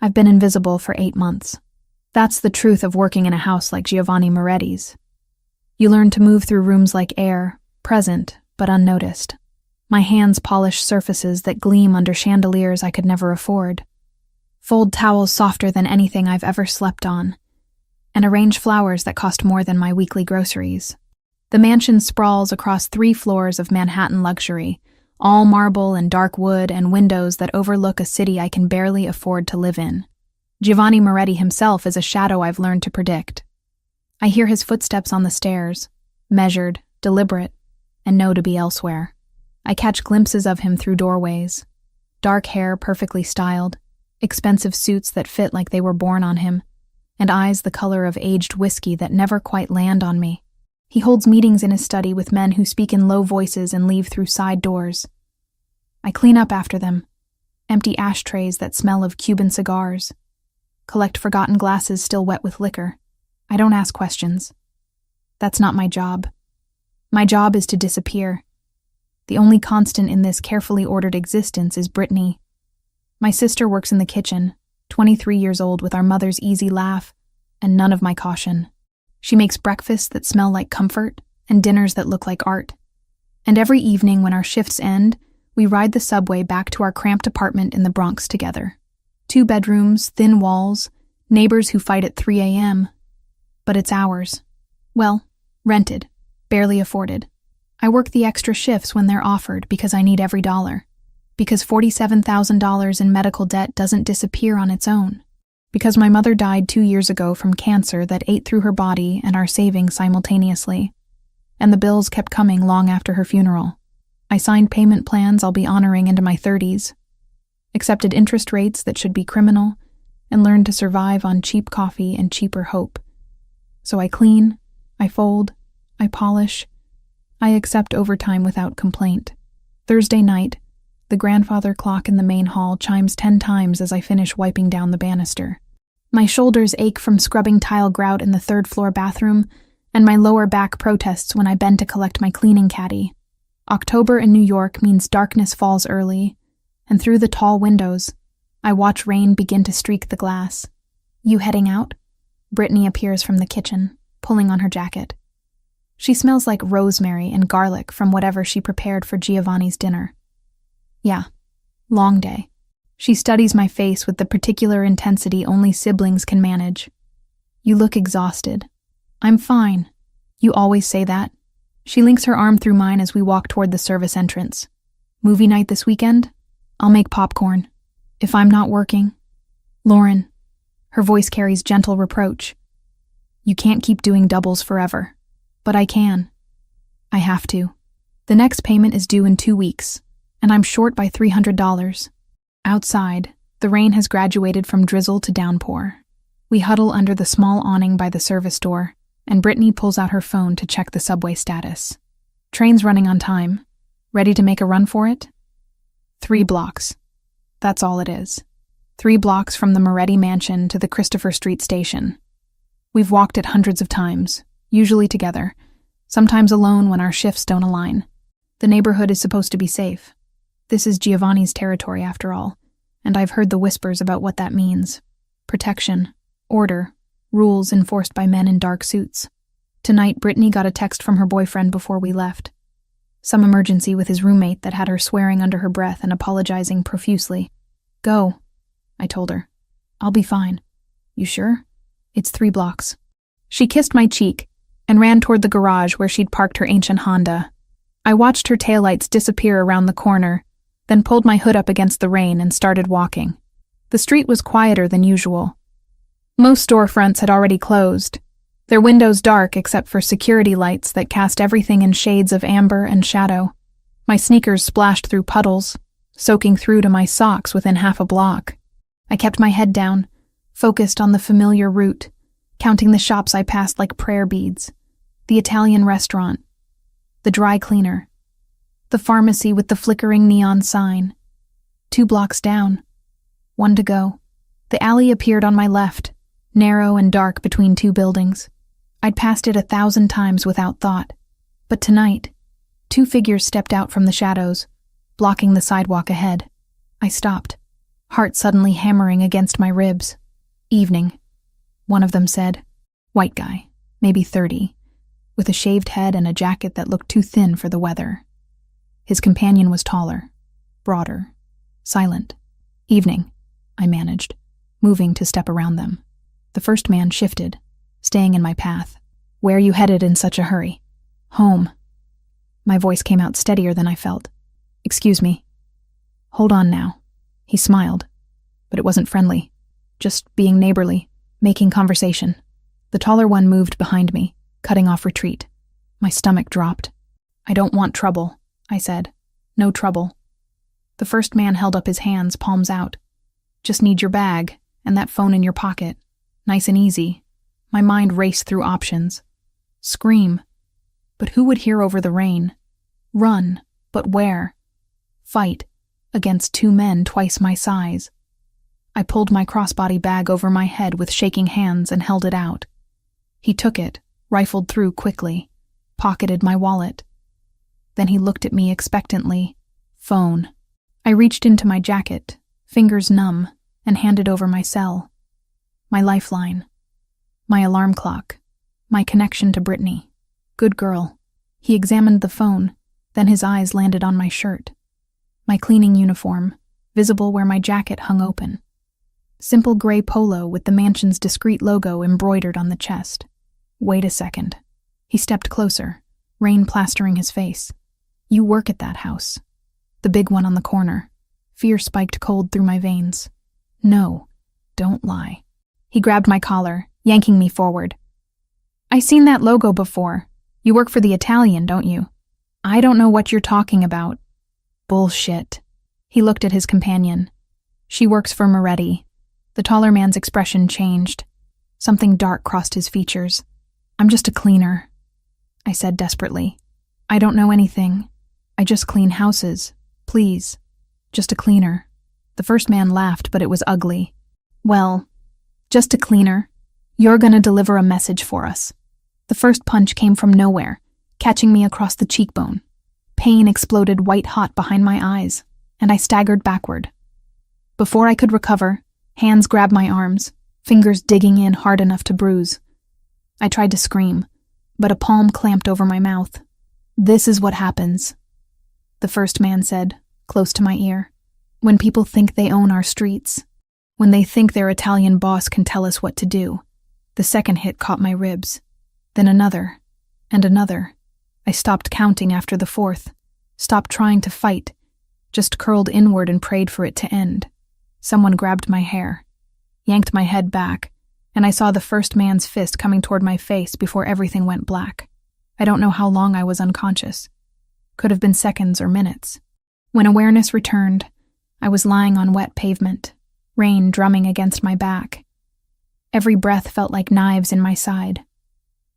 I've been invisible for 8 months. That's the truth of working in a house like Giovanni Moretti's. You learn to move through rooms like air, present but unnoticed. My hands polish surfaces that gleam under chandeliers I could never afford. Fold towels softer than anything I've ever slept on. And arrange flowers that cost more than my weekly groceries. The mansion sprawls across 3 floors of Manhattan luxury, all marble and dark wood and windows that overlook a city I can barely afford to live in. Giovanni Moretti himself is a shadow I've learned to predict. I hear his footsteps on the stairs, measured, deliberate, and know to be elsewhere. I catch glimpses of him through doorways. Dark hair perfectly styled, expensive suits that fit like they were born on him, and eyes the color of aged whiskey that never quite land on me. He holds meetings in his study with men who speak in low voices and leave through side doors. I clean up after them, empty ashtrays that smell of Cuban cigars, collect forgotten glasses still wet with liquor. I don't ask questions. That's not my job. My job is to disappear. The only constant in this carefully ordered existence is Brittany. My sister works in the kitchen, 23 years old with our mother's easy laugh and none of my caution. She makes breakfasts that smell like comfort and dinners that look like art. And every evening when our shifts end, we ride the subway back to our cramped apartment in the Bronx together. 2 bedrooms, thin walls, neighbors who fight at 3 a.m. But it's ours. Well, rented, barely afforded. I work the extra shifts when they're offered because I need every dollar. Because $47,000 in medical debt doesn't disappear on its own. Because my mother died 2 years ago from cancer that ate through her body and our savings simultaneously. And the bills kept coming long after her funeral. I signed payment plans I'll be honoring into my 30s. Accepted interest rates that should be criminal, and learned to survive on cheap coffee and cheaper hope. So I clean, I fold, I polish, I accept overtime without complaint. Thursday night, the grandfather clock in the main hall chimes 10 times as I finish wiping down the banister. My shoulders ache from scrubbing tile grout in the 3rd-floor bathroom, and my lower back protests when I bend to collect my cleaning caddy. October in New York means darkness falls early, and through the tall windows, I watch rain begin to streak the glass. You heading out? Brittany appears from the kitchen, pulling on her jacket. She smells like rosemary and garlic from whatever she prepared for Giovanni's dinner. Yeah, long day. She studies my face with the particular intensity only siblings can manage. You look exhausted. I'm fine. You always say that. She links her arm through mine as we walk toward the service entrance. Movie night this weekend? I'll make popcorn. If I'm not working. Lauren. Her voice carries gentle reproach. You can't keep doing doubles forever. But I can. I have to. The next payment is due in 2 weeks, and I'm short by $300. Outside, the rain has graduated from drizzle to downpour. We huddle under the small awning by the service door, and Brittany pulls out her phone to check the subway status. Train's running on time. Ready to make a run for it? 3 blocks. That's all it is. 3 blocks from the Moretti mansion to the Christopher Street station. We've walked it hundreds of times, usually together, sometimes alone when our shifts don't align. The neighborhood is supposed to be safe. This is Giovanni's territory after all, and I've heard the whispers about what that means. Protection, order, rules enforced by men in dark suits. Tonight, Brittany got a text from her boyfriend before we left. Some emergency with his roommate that had her swearing under her breath and apologizing profusely. Go, I told her. I'll be fine. You sure? It's 3 blocks. She kissed my cheek and ran toward the garage where she'd parked her ancient Honda. I watched her taillights disappear around the corner, then pulled my hood up against the rain and started walking. The street was quieter than usual. Most storefronts had already closed, their windows dark except for security lights that cast everything in shades of amber and shadow. My sneakers splashed through puddles, soaking through to my socks within half a block. I kept my head down, focused on the familiar route, counting the shops I passed like prayer beads. The Italian restaurant, the dry cleaner, the pharmacy with the flickering neon sign. 2 blocks down. 1 to go. The alley appeared on my left, narrow and dark between 2 buildings. I'd passed it 1,000 times without thought. But tonight, 2 figures stepped out from the shadows, blocking the sidewalk ahead. I stopped, heart suddenly hammering against my ribs. Evening, one of them said. White guy, maybe 30, with a shaved head and a jacket that looked too thin for the weather. His companion was taller, broader, silent. Evening, I managed, moving to step around them. The first man shifted, staying in my path. Where are you headed in such a hurry? Home. My voice came out steadier than I felt. Excuse me. Hold on now. He smiled, but it wasn't friendly. Just being neighborly, making conversation. The taller one moved behind me, cutting off retreat. My stomach dropped. I don't want trouble, I said. No trouble. The first man held up his hands, palms out. Just need your bag and that phone in your pocket. Nice and easy. My mind raced through options. Scream. But who would hear over the rain? Run. But where? Fight. Against two men twice my size. I pulled my crossbody bag over my head with shaking hands and held it out. He took it, rifled through quickly, pocketed my wallet. Then he looked at me expectantly. Phone. I reached into my jacket, fingers numb, and handed over my cell. My lifeline. My alarm clock. My connection to Brittany. Good girl. He examined the phone, then his eyes landed on my shirt. My cleaning uniform, visible where my jacket hung open. Simple gray polo with the mansion's discreet logo embroidered on the chest. Wait a second. He stepped closer, rain plastering his face. You work at that house. The big one on the corner. Fear spiked cold through my veins. No, don't lie. He grabbed my collar, yanking me forward. I seen that logo before. You work for the Italian, don't you? I don't know what you're talking about. Bullshit. He looked at his companion. She works for Moretti. The taller man's expression changed. Something dark crossed his features. I'm just a cleaner, I said desperately. I don't know anything. I just clean houses. Please. Just a cleaner. The first man laughed, but it was ugly. Well, just a cleaner. You're gonna deliver a message for us. The first punch came from nowhere, catching me across the cheekbone. Pain exploded white-hot behind my eyes, and I staggered backward. Before I could recover, hands grabbed my arms, fingers digging in hard enough to bruise. I tried to scream, but a palm clamped over my mouth. This is what happens, the first man said, close to my ear. When people think they own our streets. When they think their Italian boss can tell us what to do. The second hit caught my ribs. Then another, and another. I stopped counting after the fourth, stopped trying to fight, just curled inward and prayed for it to end. Someone grabbed my hair, yanked my head back, and I saw the first man's fist coming toward my face before everything went black. I don't know how long I was unconscious. Could have been seconds or minutes. When awareness returned, I was lying on wet pavement, rain drumming against my back. Every breath felt like knives in my side.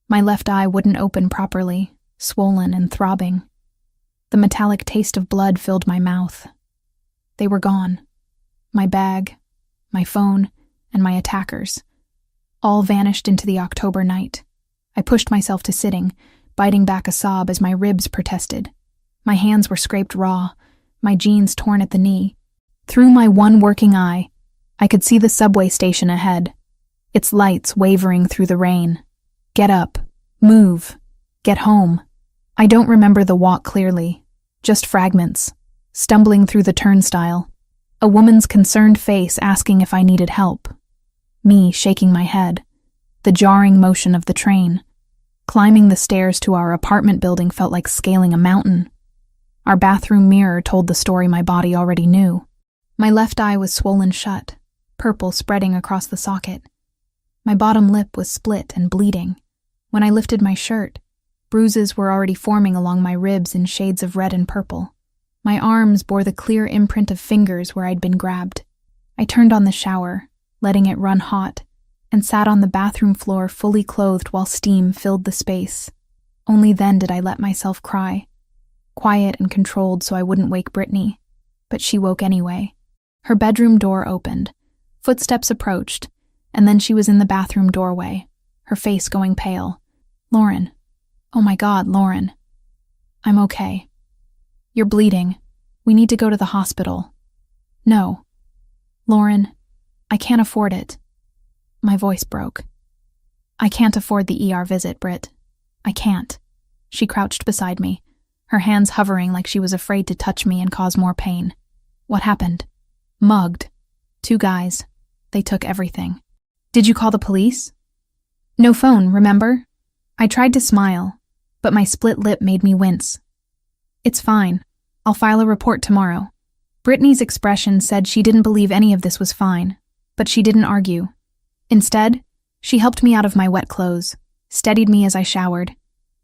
My left eye wouldn't open properly, swollen and throbbing. The metallic taste of blood filled my mouth. They were gone. My bag, my phone, and my attackers. All vanished into the October night. I pushed myself to sitting, biting back a sob as my ribs protested. My hands were scraped raw, my jeans torn at the knee. Through my one working eye, I could see the subway station ahead, its lights wavering through the rain. Get up. Move. Get home. I don't remember the walk clearly, just fragments, stumbling through the turnstile. A woman's concerned face asking if I needed help. Me shaking my head. The jarring motion of the train. Climbing the stairs to our apartment building felt like scaling a mountain. Our bathroom mirror told the story my body already knew. My left eye was swollen shut, purple spreading across the socket. My bottom lip was split and bleeding. When I lifted my shirt, bruises were already forming along my ribs in shades of red and purple. My arms bore the clear imprint of fingers where I'd been grabbed. I turned on the shower, letting it run hot, and sat on the bathroom floor fully clothed while steam filled the space. Only then did I let myself cry, quiet and controlled so I wouldn't wake Brittany. But she woke anyway. Her bedroom door opened. Footsteps approached, and then she was in the bathroom doorway, her face going pale. Lauren. Oh my God, Lauren. I'm okay. You're bleeding. We need to go to the hospital. No. Lauren, I can't afford it. My voice broke. I can't afford the ER visit, Britt. I can't. She crouched beside me, her hands hovering like she was afraid to touch me and cause more pain. What happened? Mugged. 2 guys. They took everything. Did you call the police? No phone, remember? I tried to smile, but my split lip made me wince. It's fine. I'll file a report tomorrow. Brittany's expression said she didn't believe any of this was fine, but she didn't argue. Instead, she helped me out of my wet clothes, steadied me as I showered,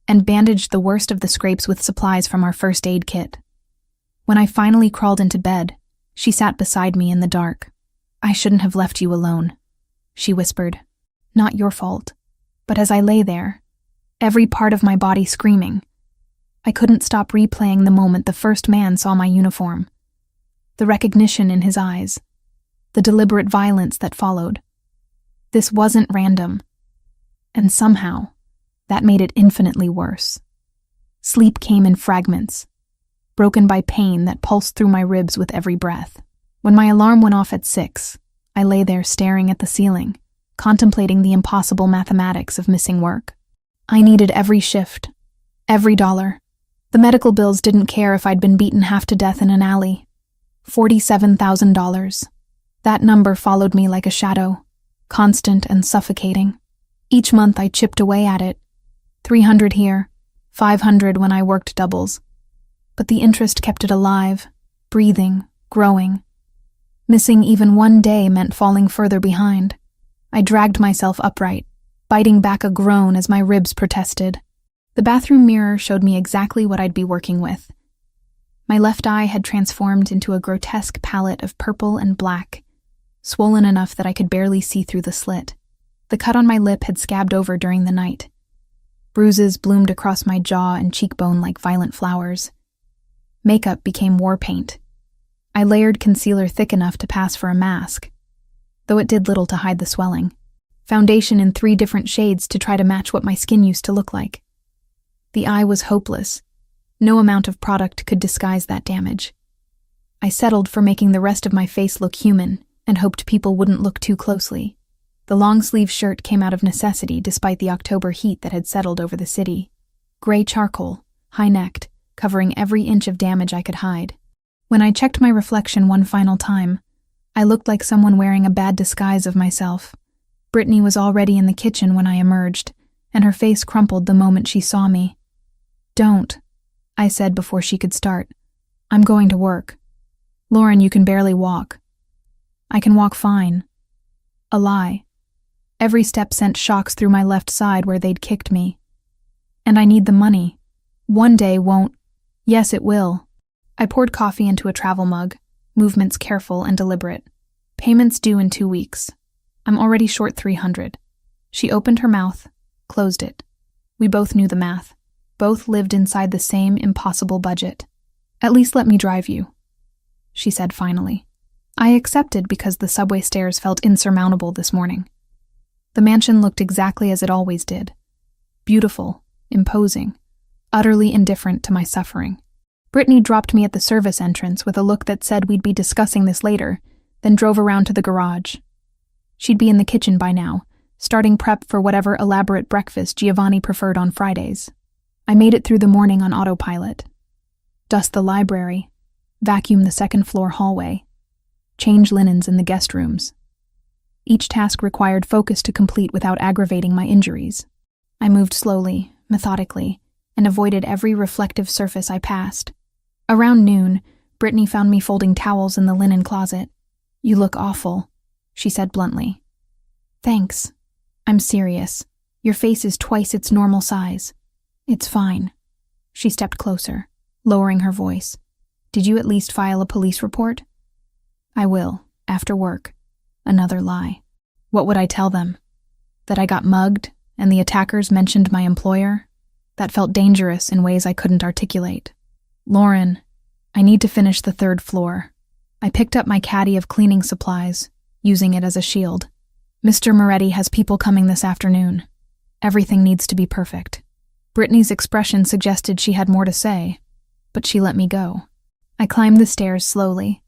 and bandaged the worst of the scrapes with supplies from our first aid kit. When I finally crawled into bed, she sat beside me in the dark. I shouldn't have left you alone, she whispered. Not your fault. But as I lay there, every part of my body screaming, I couldn't stop replaying the moment the first man saw my uniform. The recognition in his eyes, the deliberate violence that followed. This wasn't random, and somehow, that made it infinitely worse. Sleep came in fragments, broken by pain that pulsed through my ribs with every breath. When my alarm went off at 6, I lay there staring at the ceiling, contemplating the impossible mathematics of missing work. I needed every shift, every dollar. The medical bills didn't care if I'd been beaten half to death in an alley. $47,000. That number followed me like a shadow, constant and suffocating. Each month I chipped away at it. 300 here, 500 when I worked doubles. But the interest kept it alive, breathing, growing. Missing even one day meant falling further behind. I dragged myself upright, biting back a groan as my ribs protested. The bathroom mirror showed me exactly what I'd be working with. My left eye had transformed into a grotesque palette of purple and black, swollen enough that I could barely see through the slit. The cut on my lip had scabbed over during the night. Bruises bloomed across my jaw and cheekbone like violent flowers. Makeup became war paint. I layered concealer thick enough to pass for a mask, though it did little to hide the swelling. Foundation in 3 different shades to try to match what my skin used to look like. The eye was hopeless. No amount of product could disguise that damage. I settled for making the rest of my face look human and hoped people wouldn't look too closely. The long-sleeve shirt came out of necessity despite the October heat that had settled over the city. Gray charcoal, high-necked, covering every inch of damage I could hide. When I checked my reflection one final time, I looked like someone wearing a bad disguise of myself. Brittany was already in the kitchen when I emerged, and her face crumpled the moment she saw me. Don't, I said before she could start. I'm going to work. Lauren, you can barely walk. I can walk fine. A lie. Every step sent shocks through my left side where they'd kicked me. And I need the money. One day won't. Yes, it will. I poured coffee into a travel mug, movements careful and deliberate. Payments due in 2 weeks. I'm already short 300. She opened her mouth, closed it. We both knew the math. Both lived inside the same impossible budget. At least let me drive you, she said finally. I accepted because the subway stairs felt insurmountable this morning. The mansion looked exactly as it always did. Beautiful, imposing, utterly indifferent to my suffering. Brittany dropped me at the service entrance with a look that said we'd be discussing this later, then drove around to the garage. She'd be in the kitchen by now, starting prep for whatever elaborate breakfast Giovanni preferred on Fridays. I made it through the morning on autopilot. Dust the library, vacuum the second-floor hallway, change linens in the guest rooms. Each task required focus to complete without aggravating my injuries. I moved slowly, methodically, and avoided every reflective surface I passed. Around noon, Brittany found me folding towels in the linen closet. You look awful, she said bluntly. Thanks. I'm serious. Your face is twice its normal size. It's fine. She stepped closer, lowering her voice. Did you at least file a police report? I will, after work. Another lie. What would I tell them? That I got mugged and the attackers mentioned my employer? That felt dangerous in ways I couldn't articulate. Lauren, I need to finish the 3rd floor. I picked up my caddy of cleaning supplies, using it as a shield. Mr. Moretti has people coming this afternoon. Everything needs to be perfect. Brittany's expression suggested she had more to say, but she let me go. I climbed the stairs slowly,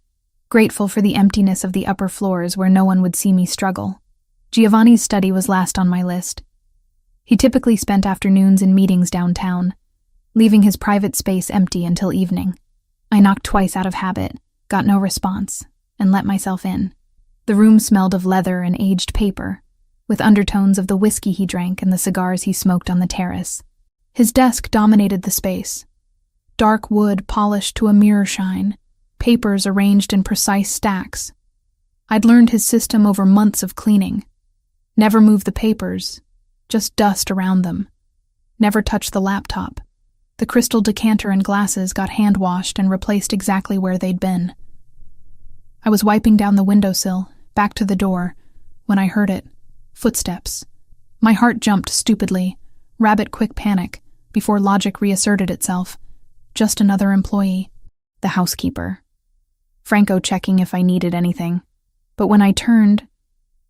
grateful for the emptiness of the upper floors where no one would see me struggle. Giovanni's study was last on my list. He typically spent afternoons in meetings downtown, leaving his private space empty until evening. I knocked twice out of habit, got no response, and let myself in. The room smelled of leather and aged paper, with undertones of the whiskey he drank and the cigars he smoked on the terrace. His desk dominated the space. Dark wood polished to a mirror shine, papers arranged in precise stacks. I'd learned his system over months of cleaning. Never move the papers, just dust around them. Never touch the laptop. The crystal decanter and glasses got hand-washed and replaced exactly where they'd been. I was wiping down the windowsill, back to the door, when I heard it. Footsteps. My heart jumped stupidly, rabbit-quick panic, before logic reasserted itself. Just another employee. The housekeeper. Franco checking if I needed anything. But when I turned,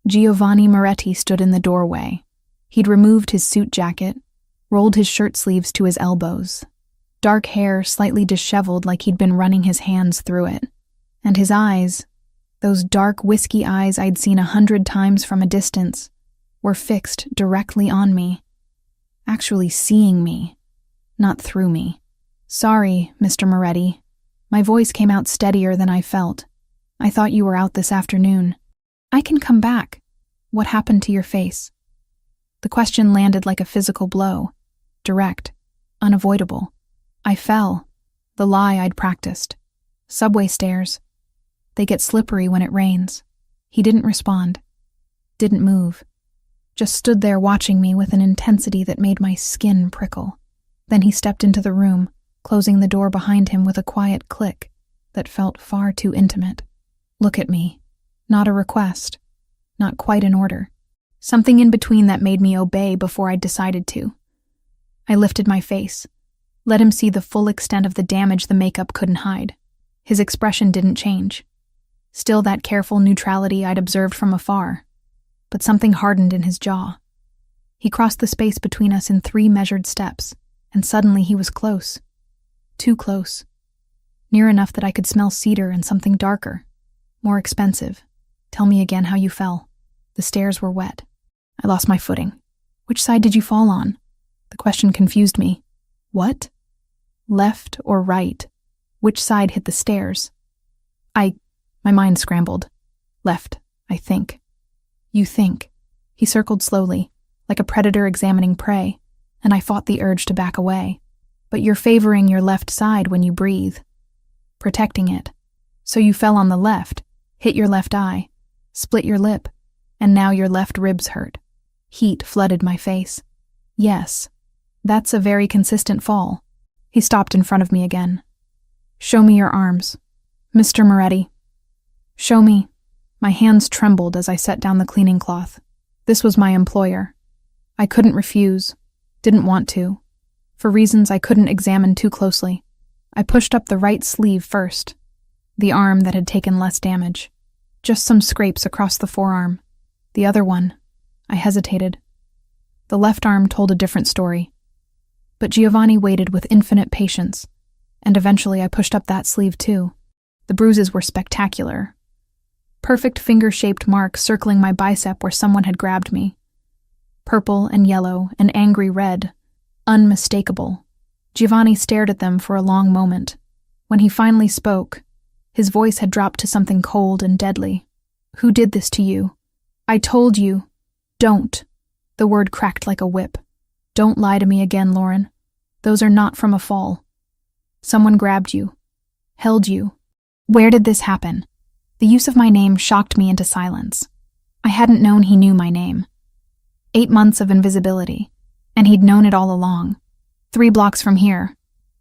Giovanni Moretti stood in the doorway. He'd removed his suit jacket, rolled his shirt sleeves to his elbows. Dark hair slightly disheveled like he'd been running his hands through it. And his eyes, those dark whiskey eyes I'd seen 100 times from a distance, were fixed directly on me. Actually seeing me, not through me. "Sorry, Mr. Moretti." My voice came out steadier than I felt. "I thought you were out this afternoon." "I can come back. What happened to your face?" The question landed like a physical blow. Direct. Unavoidable. I fell. The lie I'd practiced. Subway stairs. They get slippery when it rains. He didn't respond. Didn't move. Just stood there watching me with an intensity that made my skin prickle. Then he stepped into the room, closing the door behind him with a quiet click that felt far too intimate. Look at me. Not a request. Not quite an order. Something in between that made me obey before I'd decided to. I lifted my face, let him see the full extent of the damage the makeup couldn't hide. His expression didn't change. Still that careful neutrality I'd observed from afar. But something hardened in his jaw. He crossed the space between us in 3 measured steps, and suddenly he was close. Too close. Near enough that I could smell cedar and something darker. More expensive. "Tell me again how you fell." The stairs were wet. I lost my footing. "Which side did you fall on?" The question confused me. What? Left or right? Which side hit the stairs? My mind scrambled. Left, I think. "You think." He circled slowly, like a predator examining prey, and I fought the urge to back away. "But you're favoring your left side when you breathe. Protecting it. So you fell on the left, hit your left eye, split your lip, and now your left ribs hurt." Heat flooded my face. "Yes, that's a very consistent fall." He stopped in front of me again. "Show me your arms. Mr. Moretti. Show me." My hands trembled as I set down the cleaning cloth. This was my employer. I couldn't refuse, didn't want to, for reasons I couldn't examine too closely. I pushed up the right sleeve first, the arm that had taken less damage. Just some scrapes across the forearm. The other one, I hesitated. The left arm told a different story. But Giovanni waited with infinite patience, and eventually I pushed up that sleeve too. The bruises were spectacular. Perfect finger-shaped marks circling my bicep where someone had grabbed me. Purple and yellow and angry red. Unmistakable. Giovanni stared at them for a long moment. When he finally spoke, his voice had dropped to something cold and deadly. "Who did this to you? I told you. Don't." The word cracked like a whip. "Don't lie to me again, Lauren. Those are not from a fall. Someone grabbed you. Held you. Where did this happen?" The use of my name shocked me into silence. I hadn't known he knew my name. 8 months of invisibility, and he'd known it all along. 3 blocks from here.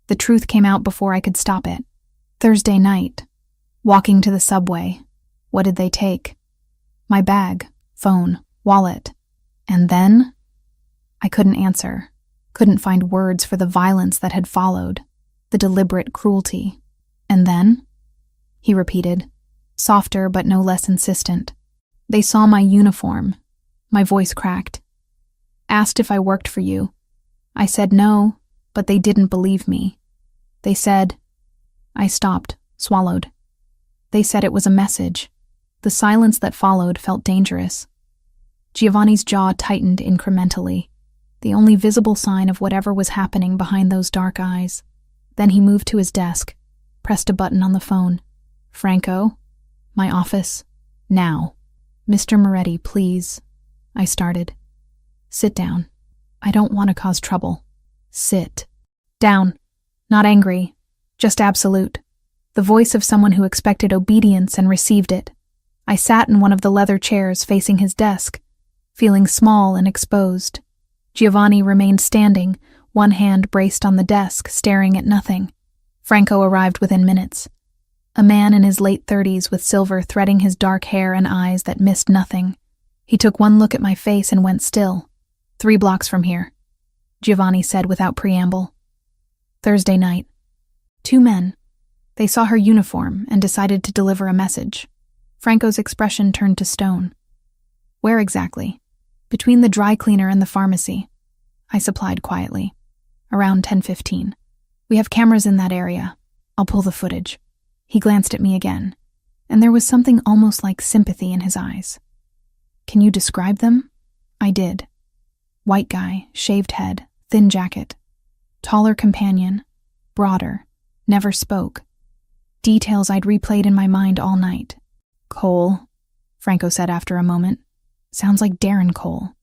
The truth came out before I could stop it. Thursday night. Walking to the subway. What did they take? My bag, phone, wallet. And then? I couldn't answer. Couldn't find words for the violence that had followed. The deliberate cruelty. "And then?" he repeated, softer but no less insistent. "They saw my uniform." My voice cracked. "Asked if I worked for you. I said no, but they didn't believe me. They said..." I stopped, swallowed. They said it was a message. The silence that followed felt dangerous. Giovanni's jaw tightened incrementally, the only visible sign of whatever was happening behind those dark eyes. Then he moved to his desk, pressed a button on the phone. "Franco? My office? Now." "Mr. Moretti, please," I started. "Sit down. I don't want to cause trouble." "Sit down." Not angry, just absolute. The voice of someone who expected obedience and received it. I sat in one of the leather chairs facing his desk, feeling small and exposed. Giovanni remained standing, one hand braced on the desk, staring at nothing. Franco arrived within minutes. A man in his late 30s with silver threading his dark hair and eyes that missed nothing. He took one look at my face and went still. "3 blocks from here," Giovanni said without preamble. "Thursday night. 2 men. They saw her uniform and decided to deliver a message." Franco's expression turned to stone. "Where exactly?" "Between the dry cleaner and the pharmacy," I supplied quietly. "Around 10:15. We have cameras in that area. I'll pull the footage." He glanced at me again, and there was something almost like sympathy in his eyes. "Can you describe them?" I did. White guy, shaved head, thin jacket. Taller companion, broader, never spoke. Details I'd replayed in my mind all night. "Cole," Franco said after a moment. "Sounds like Darren Cole.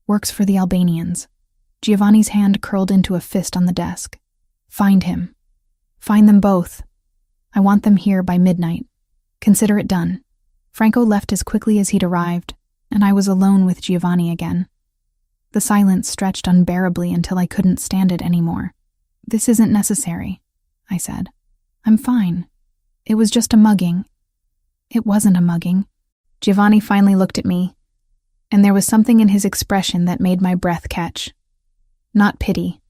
Works for the Albanians." Giovanni's hand curled into a fist on the desk. "Find him. Find them both. I want them here by midnight. Consider it done." Franco left as quickly as he'd arrived, and I was alone with Giovanni again. The silence stretched unbearably until I couldn't stand it anymore. "This isn't necessary," I said. "I'm fine. It was just a mugging." "It wasn't a mugging." Giovanni finally looked at me, and there was something in his expression that made my breath catch. Not pity.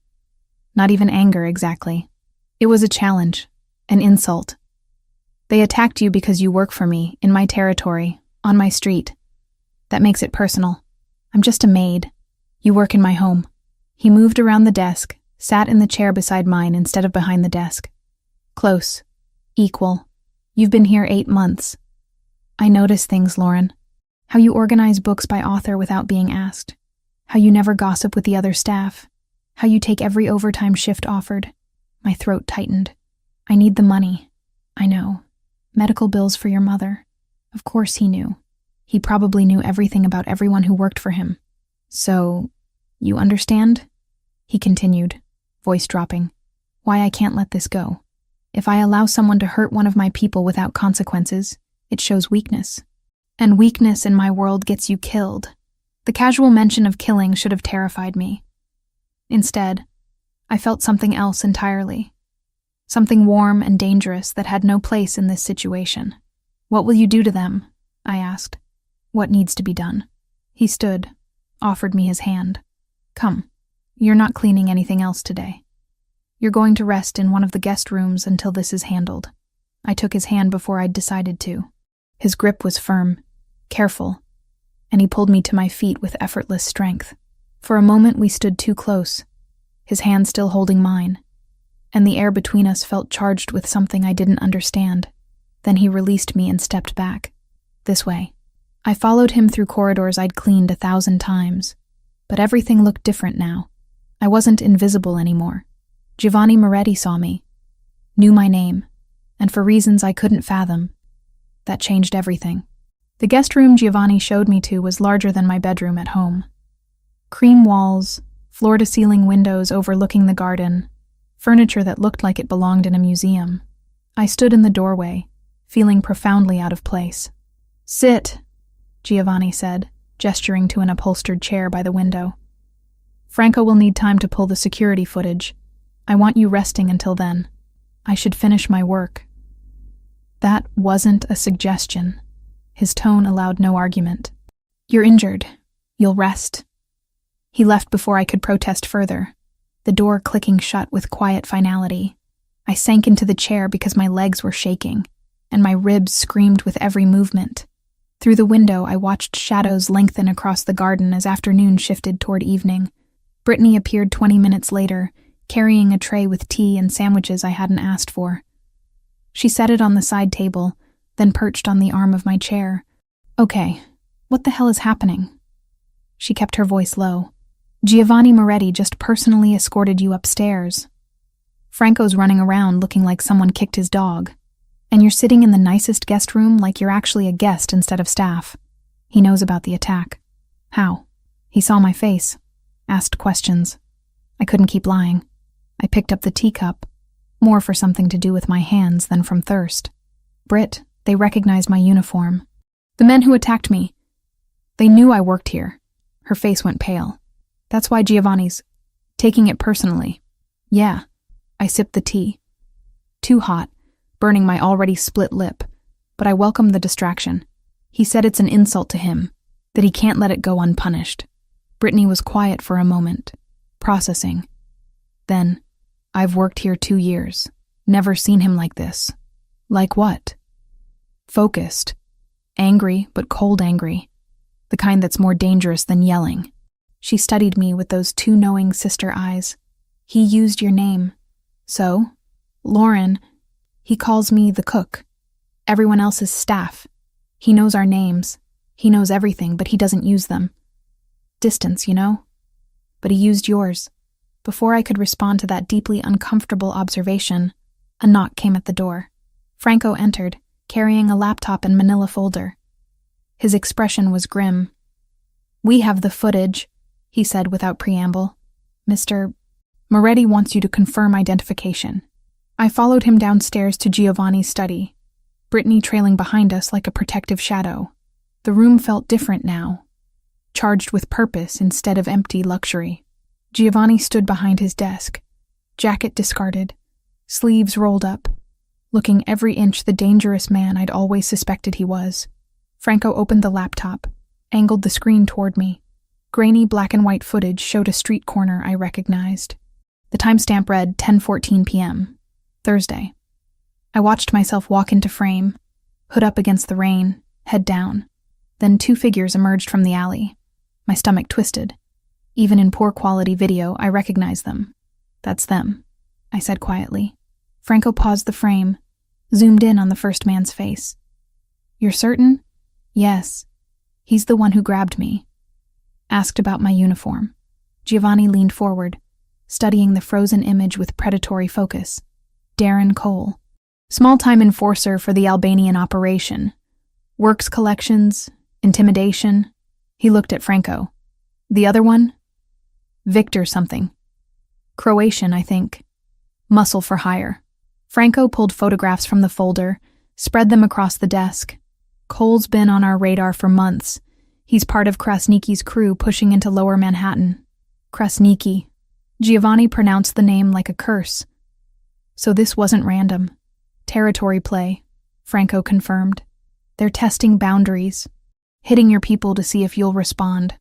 Not even anger exactly. It was a challenge, an insult. "They attacked you because you work for me, in my territory, on my street. That makes it personal. I'm just a maid. You work in my home." He moved around the desk, sat in the chair beside mine instead of behind the desk. "Close. Equal. You've been here 8 months. I notice things, Lauren. How you organize books by author without being asked. How you never gossip with the other staff. How you take every overtime shift offered." My throat tightened. "I need the money. I know. Medical bills for your mother." Of course he knew. He probably knew everything about everyone who worked for him. "So, you understand?" He continued, voice dropping. "Why I can't let this go. If I allow someone to hurt one of my people without consequences, it shows weakness. And weakness in my world gets you killed." The casual mention of killing should have terrified me. Instead, I felt something else entirely. Something warm and dangerous that had no place in this situation. "What will you do to them?" I asked. "What needs to be done?" He stood, offered me his hand. "Come. You're not cleaning anything else today. You're going to rest in one of the guest rooms until this is handled." I took his hand before I'd decided to. His grip was firm, careful, and he pulled me to my feet with effortless strength. For a moment we stood too close, his hand still holding mine, and the air between us felt charged with something I didn't understand. Then he released me and stepped back. "This way." I followed him through corridors I'd cleaned 1,000 times, but everything looked different now. I wasn't invisible anymore. Giovanni Moretti saw me, knew my name, and for reasons I couldn't fathom. That changed everything. The guest room Giovanni showed me to was larger than my bedroom at home. Cream walls, floor-to-ceiling windows overlooking the garden, furniture that looked like it belonged in a museum. I stood in the doorway, feeling profoundly out of place. "Sit," Giovanni said, gesturing to an upholstered chair by the window. "Franco will need time to pull the security footage. I want you resting until then. I should finish my work." That wasn't a suggestion. His tone allowed no argument. "You're injured. You'll rest." He left before I could protest further, the door clicking shut with quiet finality. I sank into the chair because my legs were shaking, and my ribs screamed with every movement. Through the window, I watched shadows lengthen across the garden as afternoon shifted toward evening. Brittany appeared 20 minutes later, carrying a tray with tea and sandwiches I hadn't asked for. She set it on the side table, then perched on the arm of my chair. Okay, what the hell is happening? She kept her voice low. Giovanni Moretti just personally escorted you upstairs. Franco's running around looking like someone kicked his dog. And you're sitting in the nicest guest room like you're actually a guest instead of staff. He knows about the attack. How? He saw my face. Asked questions. I couldn't keep lying. I picked up the teacup, more for something to do with my hands than from thirst. Britt, they recognized my uniform. The men who attacked me. They knew I worked here. Her face went pale. That's why Giovanni's taking it personally. Yeah. I sipped the tea. Too hot, burning my already split lip, but I welcomed the distraction. He said it's an insult to him, that he can't let it go unpunished. Brittany was quiet for a moment, processing. Then, I've worked here 2 years. Never seen him like this. Like what? Focused. Angry, but cold angry. The kind that's more dangerous than yelling. She studied me with those 2 knowing sister eyes. He used your name. So, Lauren, he calls me the cook. Everyone else is staff. He knows our names. He knows everything, but he doesn't use them. Distance, you know? But he used yours. Before I could respond to that deeply uncomfortable observation, a knock came at the door. Franco entered, carrying a laptop and manila folder. His expression was grim. We have the footage, he said without preamble. Mr. Moretti wants you to confirm identification. I followed him downstairs to Giovanni's study, Brittany trailing behind us like a protective shadow. The room felt different now, charged with purpose instead of empty luxury. Giovanni stood behind his desk, jacket discarded, sleeves rolled up, looking every inch the dangerous man I'd always suspected he was. Franco opened the laptop, angled the screen toward me. Grainy black and white footage showed a street corner I recognized. The timestamp read 10:14 p.m., Thursday. I watched myself walk into frame, hood up against the rain, head down. Then 2 figures emerged from the alley. My stomach twisted. Even in poor quality video, I recognized them. That's them, I said quietly. Franco paused the frame, zoomed in on the first man's face. You're certain? Yes. He's the one who grabbed me. Asked about my uniform. Giovanni leaned forward, studying the frozen image with predatory focus. Darren Cole. Small-time enforcer for the Albanian operation. Works collections, intimidation. He looked at Franco. The other one? Victor something. Croatian, I think. Muscle for hire. Franco pulled photographs from the folder, spread them across the desk. Cole's been on our radar for months. He's part of Krasniki's crew pushing into Lower Manhattan. Krasniki. Giovanni pronounced the name like a curse. So this wasn't random. Territory play, Franco confirmed. They're testing boundaries, hitting your people to see if you'll respond.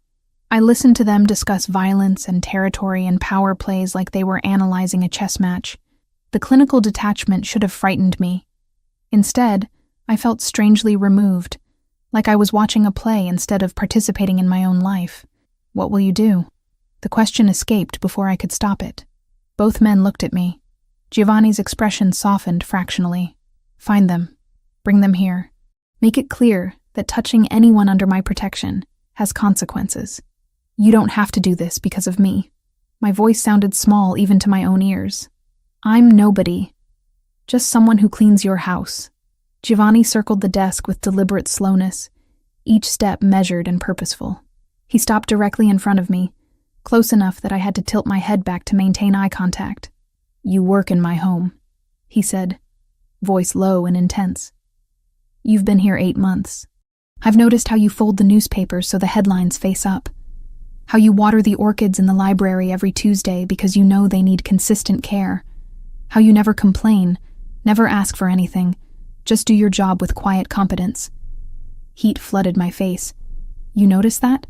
I listened to them discuss violence and territory and power plays like they were analyzing a chess match. The clinical detachment should have frightened me. Instead, I felt strangely removed, like I was watching a play instead of participating in my own life. What will you do? The question escaped before I could stop it. Both men looked at me. Giovanni's expression softened fractionally. Find them. Bring them here. Make it clear that touching anyone under my protection has consequences. You don't have to do this because of me. My voice sounded small even to my own ears. I'm nobody. Just someone who cleans your house. Giovanni circled the desk with deliberate slowness, each step measured and purposeful. He stopped directly in front of me, close enough that I had to tilt my head back to maintain eye contact. You work in my home, he said, voice low and intense. You've been here 8 months. I've noticed how you fold the newspapers so the headlines face up. How you water the orchids in the library every Tuesday because you know they need consistent care. How you never complain, never ask for anything, just do your job with quiet competence. Heat flooded my face. You notice that?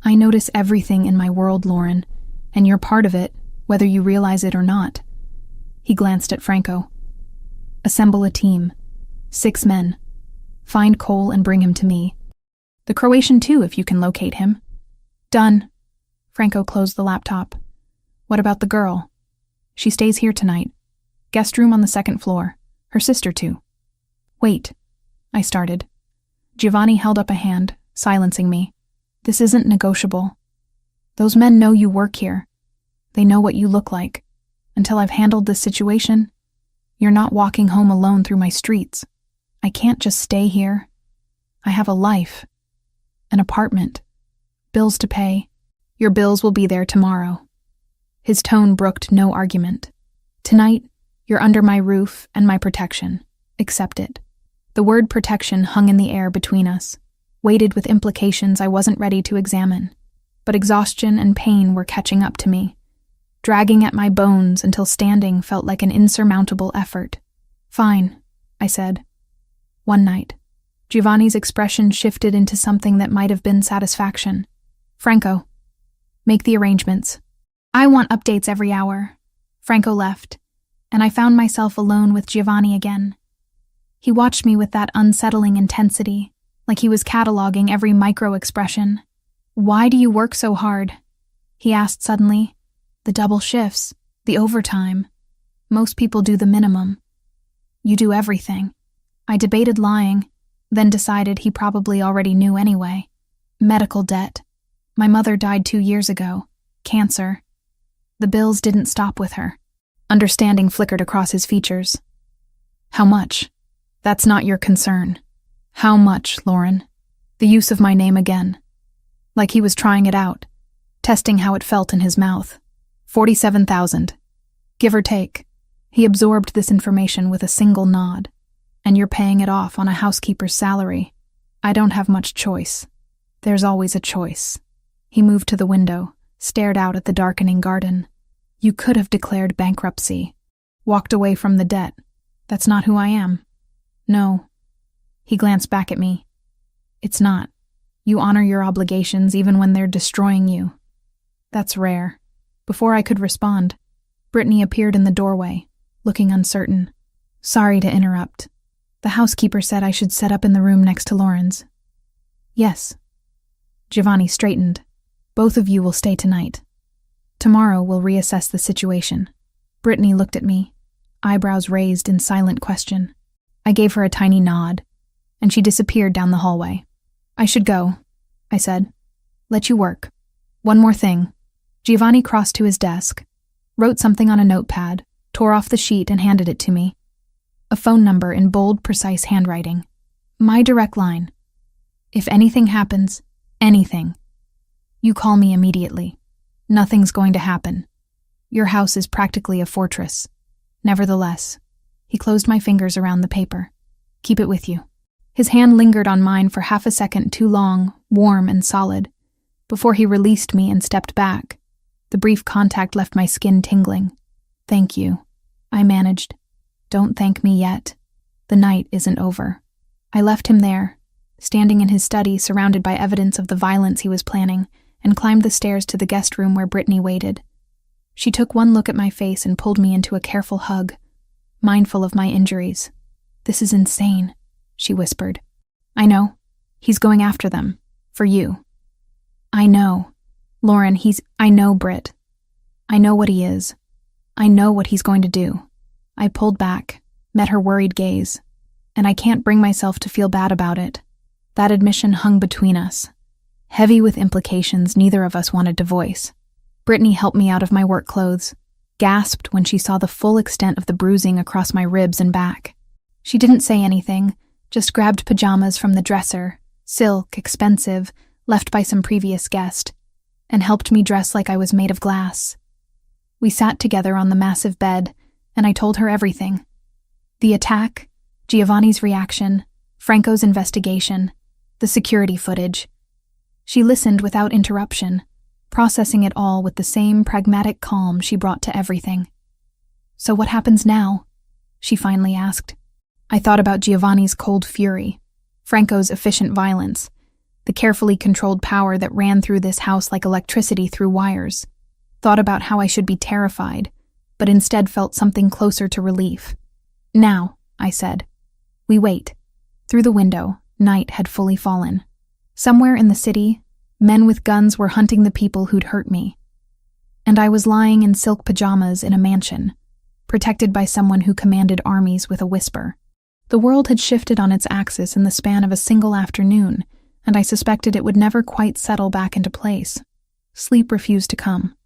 I notice everything in my world, Lauren, and you're part of it, whether you realize it or not. He glanced at Franco. Assemble a team. 6 men. Find Cole and bring him to me. The Croatian too, if you can locate him. Done. Franco closed the laptop. What about the girl? She stays here tonight. Guest room on the 2nd floor. Her sister too. Wait. I started. Giovanni held up a hand, silencing me. This isn't negotiable. Those men know you work here. They know what you look like. Until I've handled this situation, you're not walking home alone through my streets. I can't just stay here. I have a life, an apartment, bills to pay. Your bills will be there tomorrow. His tone brooked no argument. Tonight, you're under my roof and my protection. Accept it. The word protection hung in the air between us, weighted with implications I wasn't ready to examine. But exhaustion and pain were catching up to me, dragging at my bones until standing felt like an insurmountable effort. Fine, I said. One night, Giovanni's expression shifted into something that might have been satisfaction. Franco, make the arrangements. I want updates every hour. Franco left, and I found myself alone with Giovanni again. He watched me with that unsettling intensity, like he was cataloging every micro-expression. Why do you work so hard? He asked suddenly. The double shifts, the overtime. Most people do the minimum. You do everything. I debated lying, then decided he probably already knew anyway. Medical debt. My mother died 2 years ago. Cancer. The bills didn't stop with her. Understanding flickered across his features. How much? That's not your concern. How much, Lauren? The use of my name again. Like he was trying it out, testing how it felt in his mouth. 47,000. Give or take. He absorbed this information with a single nod. And you're paying it off on a housekeeper's salary. I don't have much choice. There's always a choice. He moved to the window, stared out at the darkening garden. You could have declared bankruptcy, walked away from the debt. That's not who I am. No. He glanced back at me. It's not. You honor your obligations even when they're destroying you. That's rare. Before I could respond, Brittany appeared in the doorway, looking uncertain. Sorry to interrupt. The housekeeper said I should set up in the room next to Lauren's. Yes. Giovanni straightened. Both of you will stay tonight. Tomorrow we'll reassess the situation. Brittany looked at me, eyebrows raised in silent question. I gave her a tiny nod, and she disappeared down the hallway. I should go, I said. Let you work. One more thing. Giovanni crossed to his desk, wrote something on a notepad, tore off the sheet and handed it to me. A phone number in bold, precise handwriting. My direct line. If anything happens, anything, you call me immediately. Nothing's going to happen. Your house is practically a fortress. Nevertheless, he closed my fingers around the paper. Keep it with you. His hand lingered on mine for half a second too long, warm and solid, before he released me and stepped back. The brief contact left my skin tingling. Thank you, I managed. Don't thank me yet. The night isn't over. I left him there, standing in his study surrounded by evidence of the violence he was planning, and climbed the stairs to the guest room where Brittany waited. She took one look at my face and pulled me into a careful hug, mindful of my injuries. This is insane, she whispered. I know. He's going after them. For you. I know. Lauren, I know Britt. I know what he is. I know what he's going to do. I pulled back, met her worried gaze, and I can't bring myself to feel bad about it. That admission hung between us, heavy with implications neither of us wanted to voice. Brittany helped me out of my work clothes, gasped when she saw the full extent of the bruising across my ribs and back. She didn't say anything, just grabbed pajamas from the dresser, silk, expensive, left by some previous guest, and helped me dress like I was made of glass. We sat together on the massive bed, and I told her everything. The attack, Giovanni's reaction, Franco's investigation, the security footage. She listened without interruption, processing it all with the same pragmatic calm she brought to everything. So what happens now? She finally asked. I thought about Giovanni's cold fury, Franco's efficient violence, the carefully controlled power that ran through this house like electricity through wires. Thought about how I should be terrified, but instead felt something closer to relief. Now, I said. We wait. Through the window, night had fully fallen. Somewhere in the city, men with guns were hunting the people who'd hurt me. And I was lying in silk pajamas in a mansion, protected by someone who commanded armies with a whisper. The world had shifted on its axis in the span of a single afternoon, and I suspected it would never quite settle back into place. Sleep refused to come.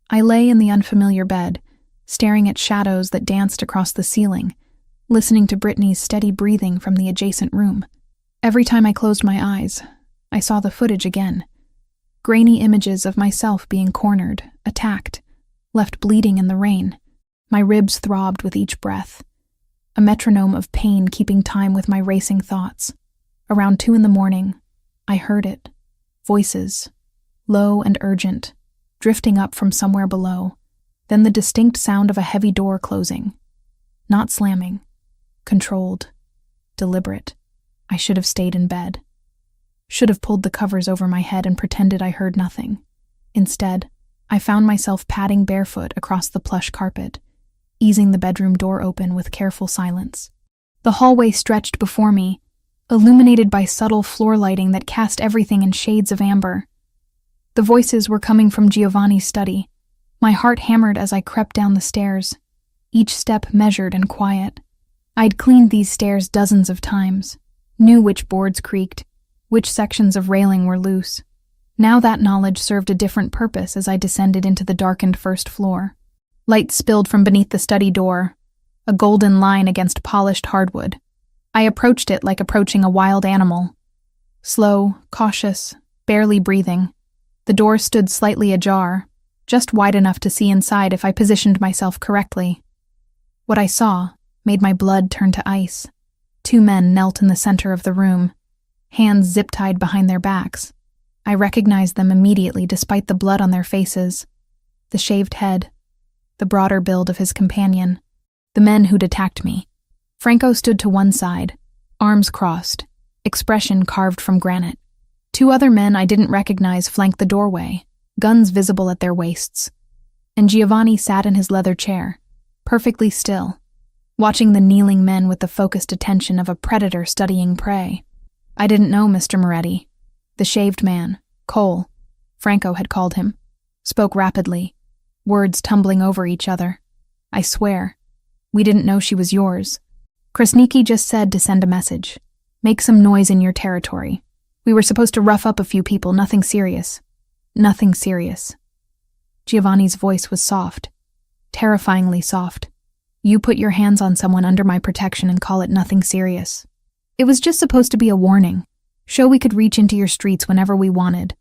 I lay in the unfamiliar bed, staring at shadows that danced across the ceiling, listening to Brittany's steady breathing from the adjacent room. Every time I closed my eyes, I saw the footage again. Grainy images of myself being cornered, attacked, left bleeding in the rain. My ribs throbbed with each breath, a metronome of pain keeping time with my racing thoughts. Around 2 a.m, I heard it. Voices, low and urgent, drifting up from somewhere below. Then the distinct sound of a heavy door closing. Not slamming. Controlled. Deliberate. I should have stayed in bed. Should have pulled the covers over my head and pretended I heard nothing. Instead, I found myself padding barefoot across the plush carpet, easing the bedroom door open with careful silence. The hallway stretched before me, illuminated by subtle floor lighting that cast everything in shades of amber. The voices were coming from Giovanni's study. My heart hammered as I crept down the stairs, each step measured and quiet. I'd cleaned these stairs dozens of times, knew which boards creaked, which sections of railing were loose. Now that knowledge served a different purpose as I descended into the darkened first floor. Light spilled from beneath the study door, a golden line against polished hardwood. I approached it like approaching a wild animal. Slow, cautious, barely breathing. The door stood slightly ajar, just wide enough to see inside if I positioned myself correctly. What I saw made my blood turn to ice. 2 men knelt in the center of the room, hands zip-tied behind their backs. I recognized them immediately despite the blood on their faces. The shaved head, the broader build of his companion, the men who'd attacked me. Franco stood to one side, arms crossed, expression carved from granite. 2 other men I didn't recognize flanked the doorway, guns visible at their waists. And Giovanni sat in his leather chair, perfectly still, watching the kneeling men with the focused attention of a predator studying prey. I didn't know Mr. Moretti. The shaved man, Cole, Franco had called him, spoke rapidly, words tumbling over each other. I swear, we didn't know she was yours. Krasniki just said to send a message. Make some noise in your territory. We were supposed to rough up a few people, nothing serious. Nothing serious. Giovanni's voice was soft, terrifyingly soft. You put your hands on someone under my protection and call it nothing serious. It was just supposed to be a warning. Show we could reach into your streets whenever we wanted.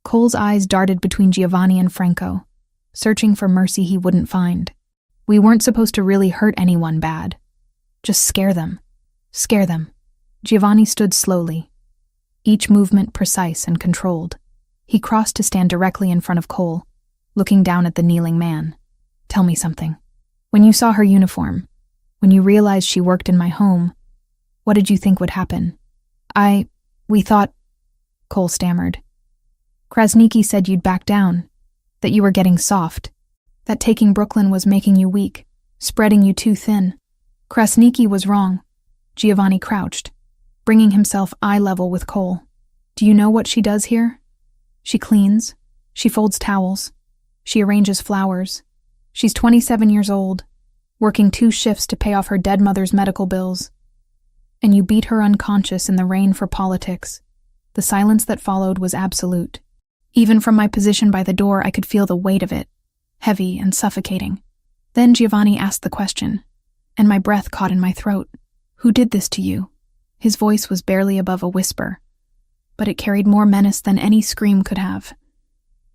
Cole's eyes darted between Giovanni and Franco, searching for mercy he wouldn't find. We weren't supposed to really hurt anyone bad. Just scare them. Scare them. Giovanni stood slowly, each movement precise and controlled. He crossed to stand directly in front of Cole, looking down at the kneeling man. Tell me something. When you saw her uniform, when you realized she worked in my home, what did you think would happen? We thought, Cole stammered. Krasniki said you'd back down, that you were getting soft, that taking Brooklyn was making you weak, spreading you too thin. Krasniki was wrong. Giovanni crouched, bringing himself eye level with Cole. Do you know what she does here? She cleans, she folds towels, she arranges flowers. She's 27 years old, working 2 shifts to pay off her dead mother's medical bills. And you beat her unconscious in the rain for politics. The silence that followed was absolute. Even from my position by the door, I could feel the weight of it, heavy and suffocating. Then Giovanni asked the question, and my breath caught in my throat. Who did this to you? His voice was barely above a whisper, but it carried more menace than any scream could have.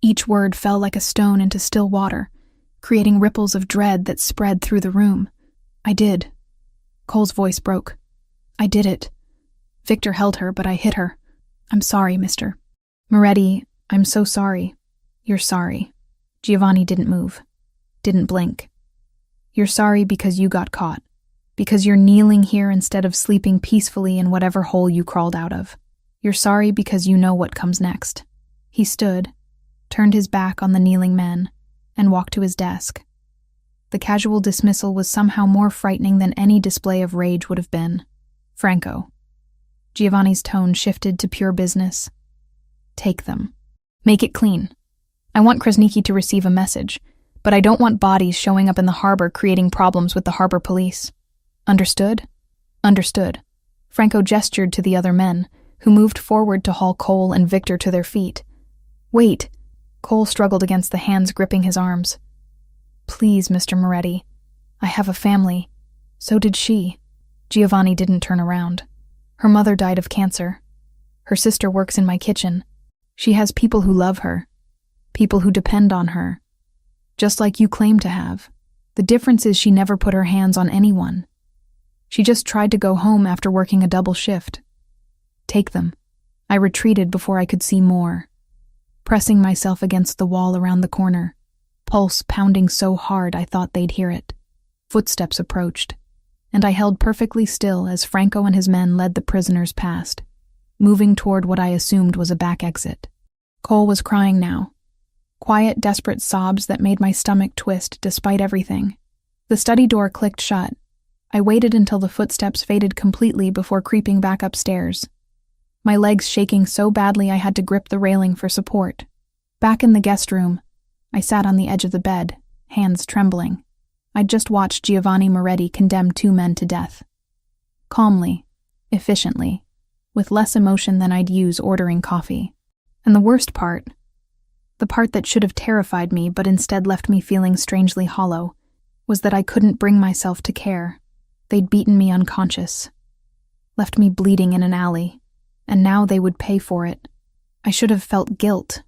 Each word fell like a stone into still water, creating ripples of dread that spread through the room. I did. Cole's voice broke. I did it. Victor held her, but I hit her. I'm sorry, Mr. Moretti, I'm so sorry. You're sorry. Giovanni didn't move, didn't blink. You're sorry because you got caught, because you're kneeling here instead of sleeping peacefully in whatever hole you crawled out of. You're sorry because you know what comes next. He stood, turned his back on the kneeling men, and walked to his desk. The casual dismissal was somehow more frightening than any display of rage would have been. Franco. Giovanni's tone shifted to pure business. Take them. Make it clean. I want Krasniki to receive a message, but I don't want bodies showing up in the harbor creating problems with the harbor police. Understood? Understood. Franco gestured to the other men, who moved forward to haul Cole and Victor to their feet. Wait. Cole struggled against the hands gripping his arms. Please, Mr. Moretti. I have a family. So did she. Giovanni didn't turn around. Her mother died of cancer. Her sister works in my kitchen. She has people who love her. People who depend on her. Just like you claim to have. The difference is she never put her hands on anyone. She just tried to go home after working a double shift. Take them. I retreated before I could see more, pressing myself against the wall around the corner, pulse pounding so hard I thought they'd hear it. Footsteps approached, and I held perfectly still as Franco and his men led the prisoners past, moving toward what I assumed was a back exit. Cole was crying now. Quiet, desperate sobs that made my stomach twist despite everything. The study door clicked shut. I waited until the footsteps faded completely before creeping back upstairs, my legs shaking so badly I had to grip the railing for support. Back in the guest room, I sat on the edge of the bed, hands trembling. I'd just watched Giovanni Moretti condemn 2 men to death. Calmly, efficiently, with less emotion than I'd use ordering coffee. And the worst part, the part that should have terrified me but instead left me feeling strangely hollow, was that I couldn't bring myself to care. They'd beaten me unconscious, left me bleeding in an alley, and now they would pay for it. I should have felt guilt,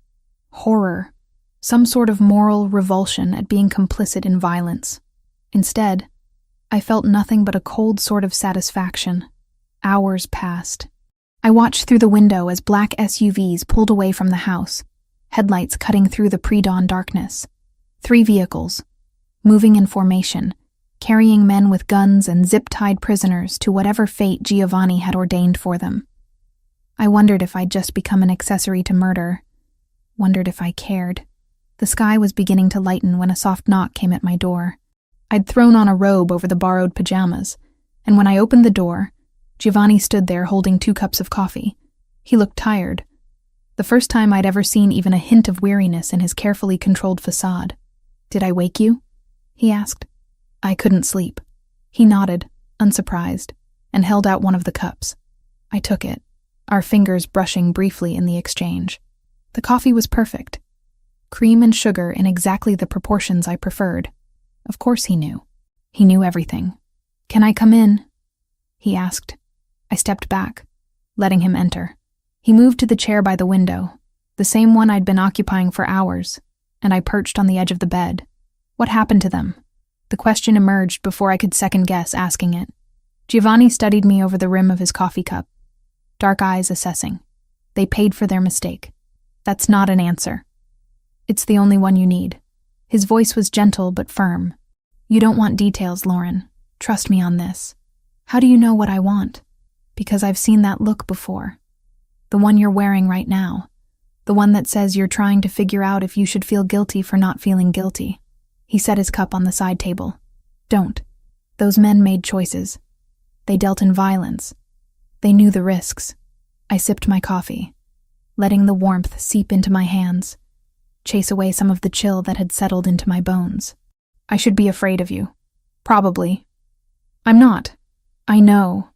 horror, some sort of moral revulsion at being complicit in violence. Instead, I felt nothing but a cold sort of satisfaction. Hours passed. I watched through the window as black SUVs pulled away from the house, headlights cutting through the pre-dawn darkness. 3 vehicles, moving in formation, carrying men with guns and zip-tied prisoners to whatever fate Giovanni had ordained for them. I wondered if I'd just become an accessory to murder. Wondered if I cared. The sky was beginning to lighten when a soft knock came at my door. I'd thrown on a robe over the borrowed pajamas, and when I opened the door, Giovanni stood there holding 2 cups of coffee. He looked tired. The first time I'd ever seen even a hint of weariness in his carefully controlled facade. "Did I wake you?" he asked. I couldn't sleep. He nodded, unsurprised, and held out one of the cups. I took it, our fingers brushing briefly in the exchange. The coffee was perfect. Cream and sugar in exactly the proportions I preferred. Of course he knew. He knew everything. "Can I come in?" he asked. I stepped back, letting him enter. He moved to the chair by the window, the same one I'd been occupying for hours, and I perched on the edge of the bed. What happened to them? The question emerged before I could second-guess asking it. Giovanni studied me over the rim of his coffee cup, dark eyes assessing. They paid for their mistake. That's not an answer. It's the only one you need. His voice was gentle but firm. You don't want details, Lauren. Trust me on this. How do you know what I want? Because I've seen that look before. The one you're wearing right now. The one that says you're trying to figure out if you should feel guilty for not feeling guilty. He set his cup on the side table. Don't. Those men made choices. They dealt in violence. They knew the risks. I sipped my coffee, letting the warmth seep into my hands, chase away some of the chill that had settled into my bones. I should be afraid of you. Probably. I'm not. I know.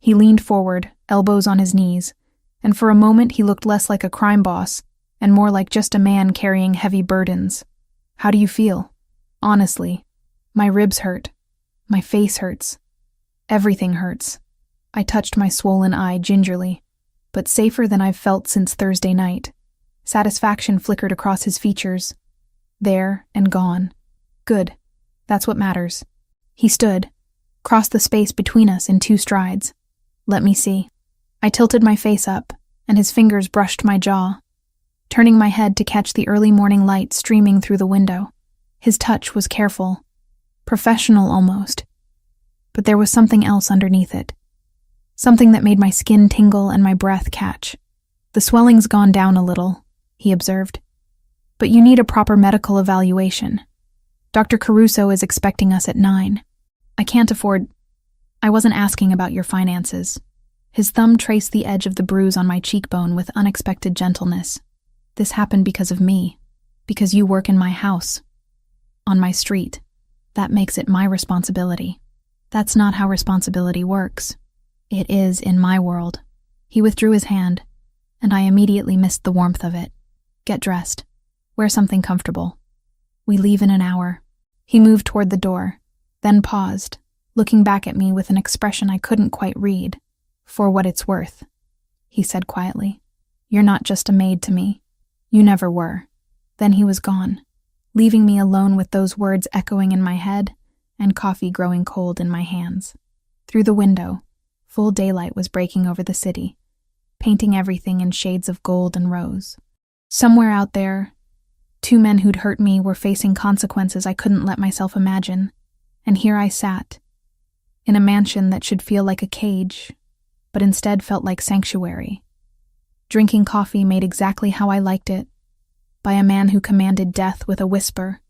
He leaned forward, elbows on his knees, and for a moment he looked less like a crime boss and more like just a man carrying heavy burdens. How do you feel? Honestly, my ribs hurt. My face hurts. Everything hurts. I touched my swollen eye gingerly, but safer than I've felt since Thursday night. Satisfaction flickered across his features. There and gone. Good. That's what matters. He stood, crossed the space between us in 2 strides. Let me see. I tilted my face up, and his fingers brushed my jaw, turning my head to catch the early morning light streaming through the window. His touch was careful, professional almost, but there was something else underneath it. Something that made my skin tingle and my breath catch. "The swelling's gone down a little," he observed. "But you need a proper medical evaluation. Dr. Caruso is expecting us at 9. I can't afford—" I wasn't asking about your finances. His thumb traced the edge of the bruise on my cheekbone with unexpected gentleness. "This happened because of me. Because you work in my house. On my street. That makes it my responsibility." That's not how responsibility works. It is in my world. He withdrew his hand, and I immediately missed the warmth of it. Get dressed. Wear something comfortable. We leave in an hour. He moved toward the door, then paused, looking back at me with an expression I couldn't quite read. For what it's worth, he said quietly. You're not just a maid to me. You never were. Then he was gone, leaving me alone with those words echoing in my head and coffee growing cold in my hands. Through the window, full daylight was breaking over the city, painting everything in shades of gold and rose. Somewhere out there, 2 men who'd hurt me were facing consequences I couldn't let myself imagine, and here I sat, in a mansion that should feel like a cage, but instead felt like sanctuary. Drinking coffee made exactly how I liked it, by a man who commanded death with a whisper.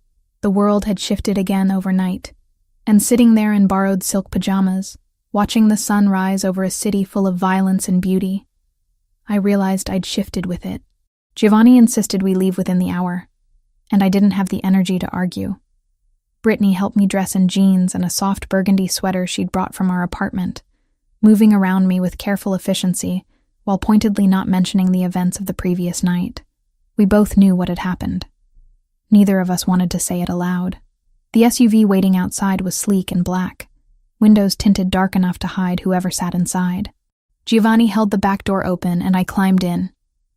The world had shifted again overnight, and sitting there in borrowed silk pajamas, watching the sun rise over a city full of violence and beauty, I realized I'd shifted with it. Giovanni insisted we leave within the hour, and I didn't have the energy to argue. Brittany helped me dress in jeans and a soft burgundy sweater she'd brought from our apartment, moving around me with careful efficiency while pointedly not mentioning the events of the previous night. We both knew what had happened. Neither of us wanted to say it aloud. The SUV waiting outside was sleek and black, windows tinted dark enough to hide whoever sat inside. Giovanni held the back door open and I climbed in,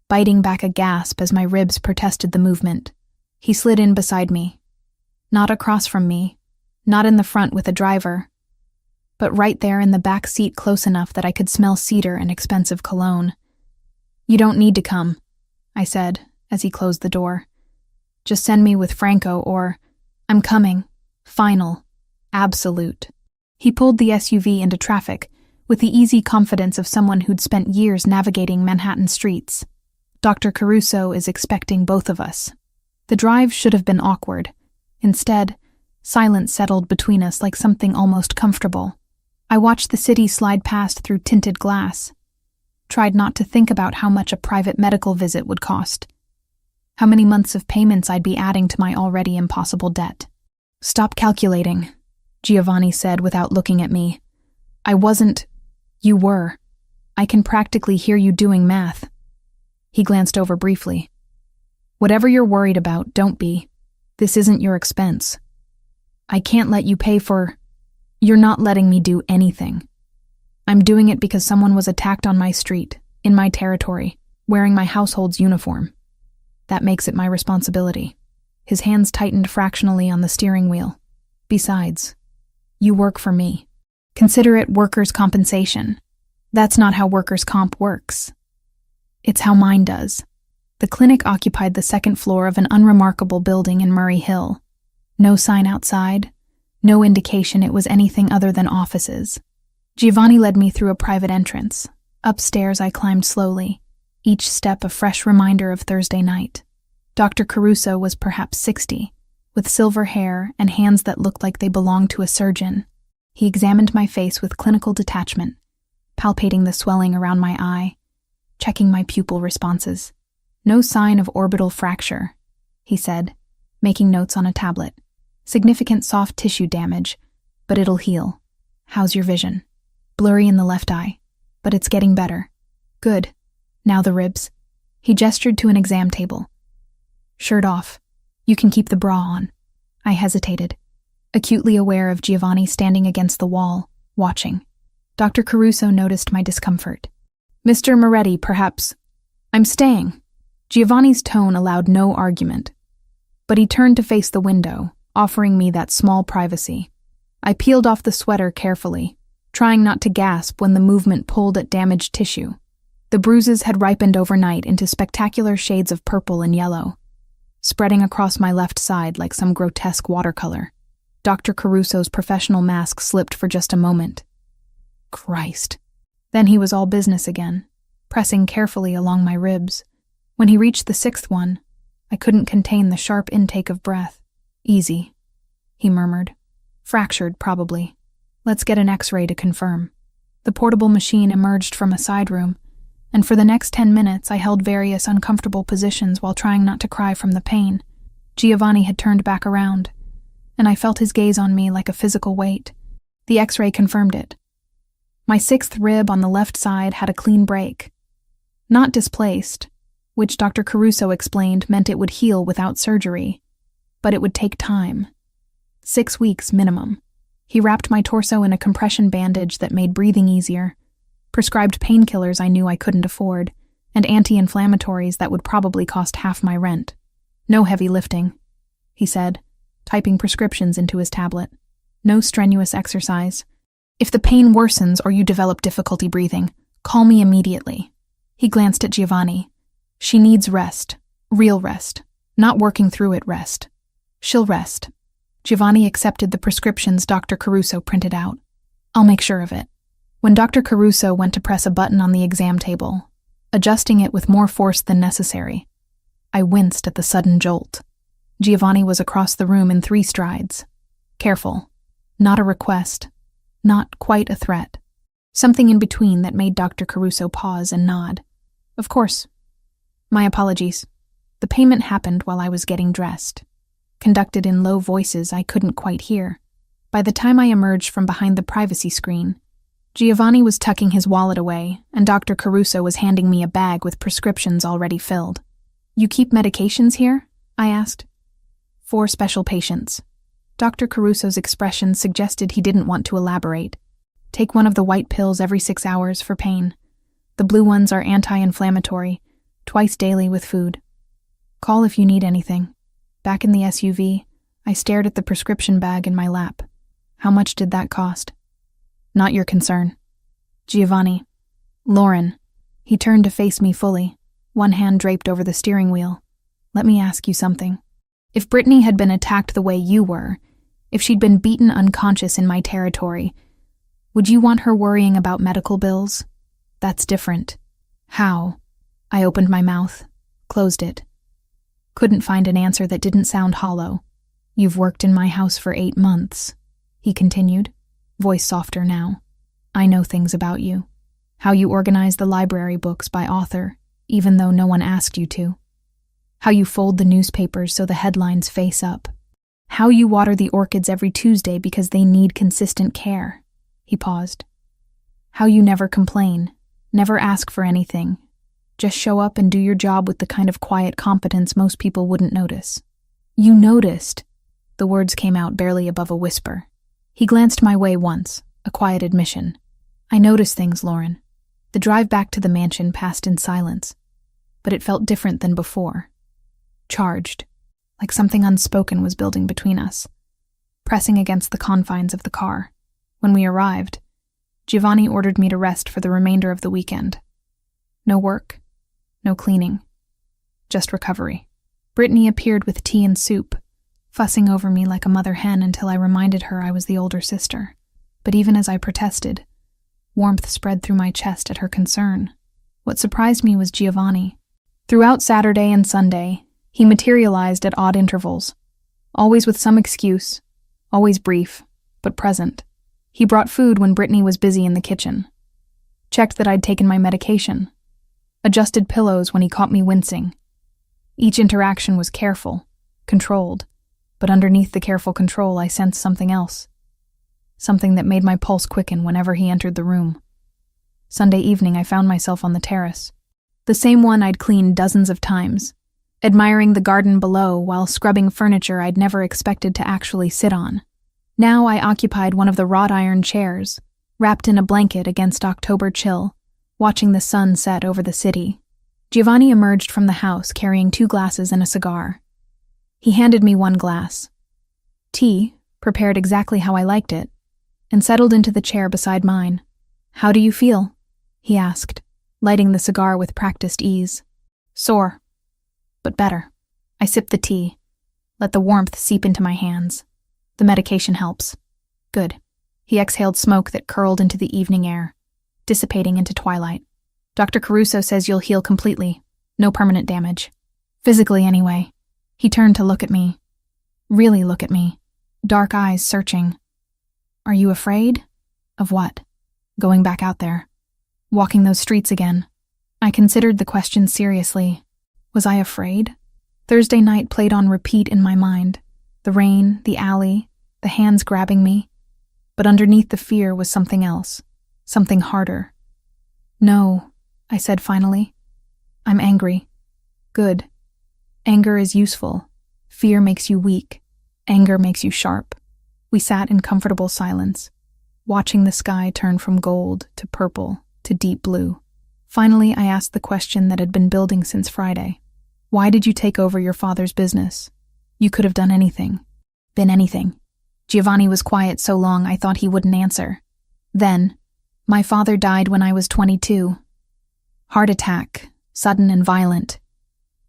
biting back a gasp as my ribs protested the movement. He slid in beside me. Not across from me, not in the front with a driver, but right there in the back seat close enough that I could smell cedar and expensive cologne. You don't need to come, I said as he closed the door. Just send me with Franco or I'm coming. Final. Absolute. He pulled the SUV into traffic with the easy confidence of someone who'd spent years navigating Manhattan streets. Dr. Caruso is expecting both of us. The drive should have been awkward. Instead, silence settled between us like something almost comfortable. I watched the city slide past through tinted glass, tried not to think about how much a private medical visit would cost, how many months of payments I'd be adding to my already impossible debt. Stop calculating, Giovanni said without looking at me. I wasn't. You were. I can practically hear you doing math. He glanced over briefly. Whatever you're worried about, don't be. This isn't your expense. I can't let you pay for... You're not letting me do anything. I'm doing it because someone was attacked on my street, in my territory, wearing my household's uniform. That makes it my responsibility. His hands tightened fractionally on the steering wheel. Besides, you work for me. Consider it workers' compensation. That's not how workers' comp works. It's how mine does. The clinic occupied the second floor of an unremarkable building in Murray Hill. No sign outside, no indication it was anything other than offices. Giovanni led me through a private entrance. Upstairs I climbed slowly, each step a fresh reminder of Thursday night. Dr. Caruso was perhaps 60, with silver hair and hands that looked like they belonged to a surgeon. He examined my face with clinical detachment, palpating the swelling around my eye, checking my pupil responses. No sign of orbital fracture, he said, making notes on a tablet. Significant soft tissue damage, but it'll heal. How's your vision? Blurry in the left eye, but it's getting better. Good. Now the ribs. He gestured to an exam table. Shirt off. You can keep the bra on. I hesitated, acutely aware of Giovanni standing against the wall, watching. Dr. Caruso noticed my discomfort. Mr. Moretti, perhaps. I'm staying. Giovanni's tone allowed no argument, but he turned to face the window, offering me that small privacy. I peeled off the sweater carefully, trying not to gasp when the movement pulled at damaged tissue. The bruises had ripened overnight into spectacular shades of purple and yellow, spreading across my left side like some grotesque watercolor. Dr. Caruso's professional mask slipped for just a moment. Christ. Then he was all business again, pressing carefully along my ribs. When he reached the 6th one, I couldn't contain the sharp intake of breath. Easy, he murmured. Fractured, probably. Let's get an X-ray to confirm. The portable machine emerged from a side room, and for the next 10 minutes I held various uncomfortable positions while trying not to cry from the pain. Giovanni had turned back around, and I felt his gaze on me like a physical weight. The X-ray confirmed it. My 6th rib on the left side had a clean break. Not displaced, which Dr. Caruso explained meant it would heal without surgery, but it would take time. 6 weeks minimum. He wrapped my torso in a compression bandage that made breathing easier, prescribed painkillers I knew I couldn't afford, and anti-inflammatories that would probably cost half my rent. No heavy lifting, he said, typing prescriptions into his tablet. No strenuous exercise. If the pain worsens or you develop difficulty breathing, call me immediately. He glanced at Giovanni. She needs rest. Real rest. Not working through it rest. She'll rest. Giovanni accepted the prescriptions Dr. Caruso printed out. I'll make sure of it. When Dr. Caruso went to press a button on the exam table, adjusting it with more force than necessary, I winced at the sudden jolt. Giovanni was across the room in 3 strides. Careful. Not a request. Not quite a threat. Something in between that made Dr. Caruso pause and nod. Of course. My apologies. The payment happened while I was getting dressed. Conducted in low voices I couldn't quite hear. By the time I emerged from behind the privacy screen, Giovanni was tucking his wallet away, and Dr. Caruso was handing me a bag with prescriptions already filled. You keep medications here? I asked. 4 special patients. Dr. Caruso's expression suggested he didn't want to elaborate. Take one of the white pills every 6 hours for pain. The blue ones are anti-inflammatory, twice daily with food. Call if you need anything. Back in the SUV, I stared at the prescription bag in my lap. How much did that cost? Not your concern. Giovanni. Lauren. He turned to face me fully, one hand draped over the steering wheel. Let me ask you something. If Brittany had been attacked the way you were, if she'd been beaten unconscious in my territory, would you want her worrying about medical bills? That's different. How? I opened my mouth, closed it. Couldn't find an answer that didn't sound hollow. You've worked in my house for 8 months, he continued, voice softer now. I know things about you. How you organize the library books by author, even though no one asked you to. How you fold the newspapers so the headlines face up. How you water the orchids every Tuesday because they need consistent care. He paused. How you never complain, never ask for anything. Just show up and do your job with the kind of quiet competence most people wouldn't notice. You noticed. The words came out barely above a whisper. He glanced my way once, a quiet admission. I noticed things, Lauren. The drive back to the mansion passed in silence, but it felt different than before. Charged, like something unspoken was building between us, pressing against the confines of the car. When we arrived, Giovanni ordered me to rest for the remainder of the weekend. No work, no cleaning, just recovery. Brittany appeared with tea and soup, fussing over me like a mother hen until I reminded her I was the older sister. But even as I protested, warmth spread through my chest at her concern. What surprised me was Giovanni. Throughout Saturday and Sunday, he materialized at odd intervals, always with some excuse, always brief, but present. He brought food when Brittany was busy in the kitchen, checked that I'd taken my medication, adjusted pillows when he caught me wincing. Each interaction was careful, controlled, but underneath the careful control I sensed something else, something that made my pulse quicken whenever he entered the room. Sunday evening I found myself on the terrace, the same one I'd cleaned dozens of times, admiring the garden below while scrubbing furniture I'd never expected to actually sit on. Now I occupied one of the wrought iron chairs, wrapped in a blanket against October chill, watching the sun set over the city. Giovanni emerged from the house carrying 2 glasses and a cigar. He handed me 1 glass. Tea, prepared exactly how I liked it, and settled into the chair beside mine. How do you feel? He asked, lighting the cigar with practiced ease. Sore, but better. I sipped the tea, let the warmth seep into my hands. The medication helps. Good. He exhaled smoke that curled into the evening air, dissipating into twilight. Dr. Caruso says you'll heal completely. No permanent damage. Physically, anyway. He turned to look at me. Really look at me. Dark eyes searching. Are you afraid? Of what? Going back out there. Walking those streets again. I considered the question seriously. Was I afraid? Thursday night played on repeat in my mind. The rain, the alley, the hands grabbing me. But underneath the fear was something else, something harder. "No," I said finally. "I'm angry." "Good. Anger is useful. Fear makes you weak. Anger makes you sharp." We sat in comfortable silence, watching the sky turn from gold to purple to deep blue. Finally, I asked the question that had been building since Friday. "Why did you take over your father's business? You could have done anything. Been anything." Giovanni was quiet so long I thought he wouldn't answer. Then, "My father died when I was 22. Heart attack, sudden and violent.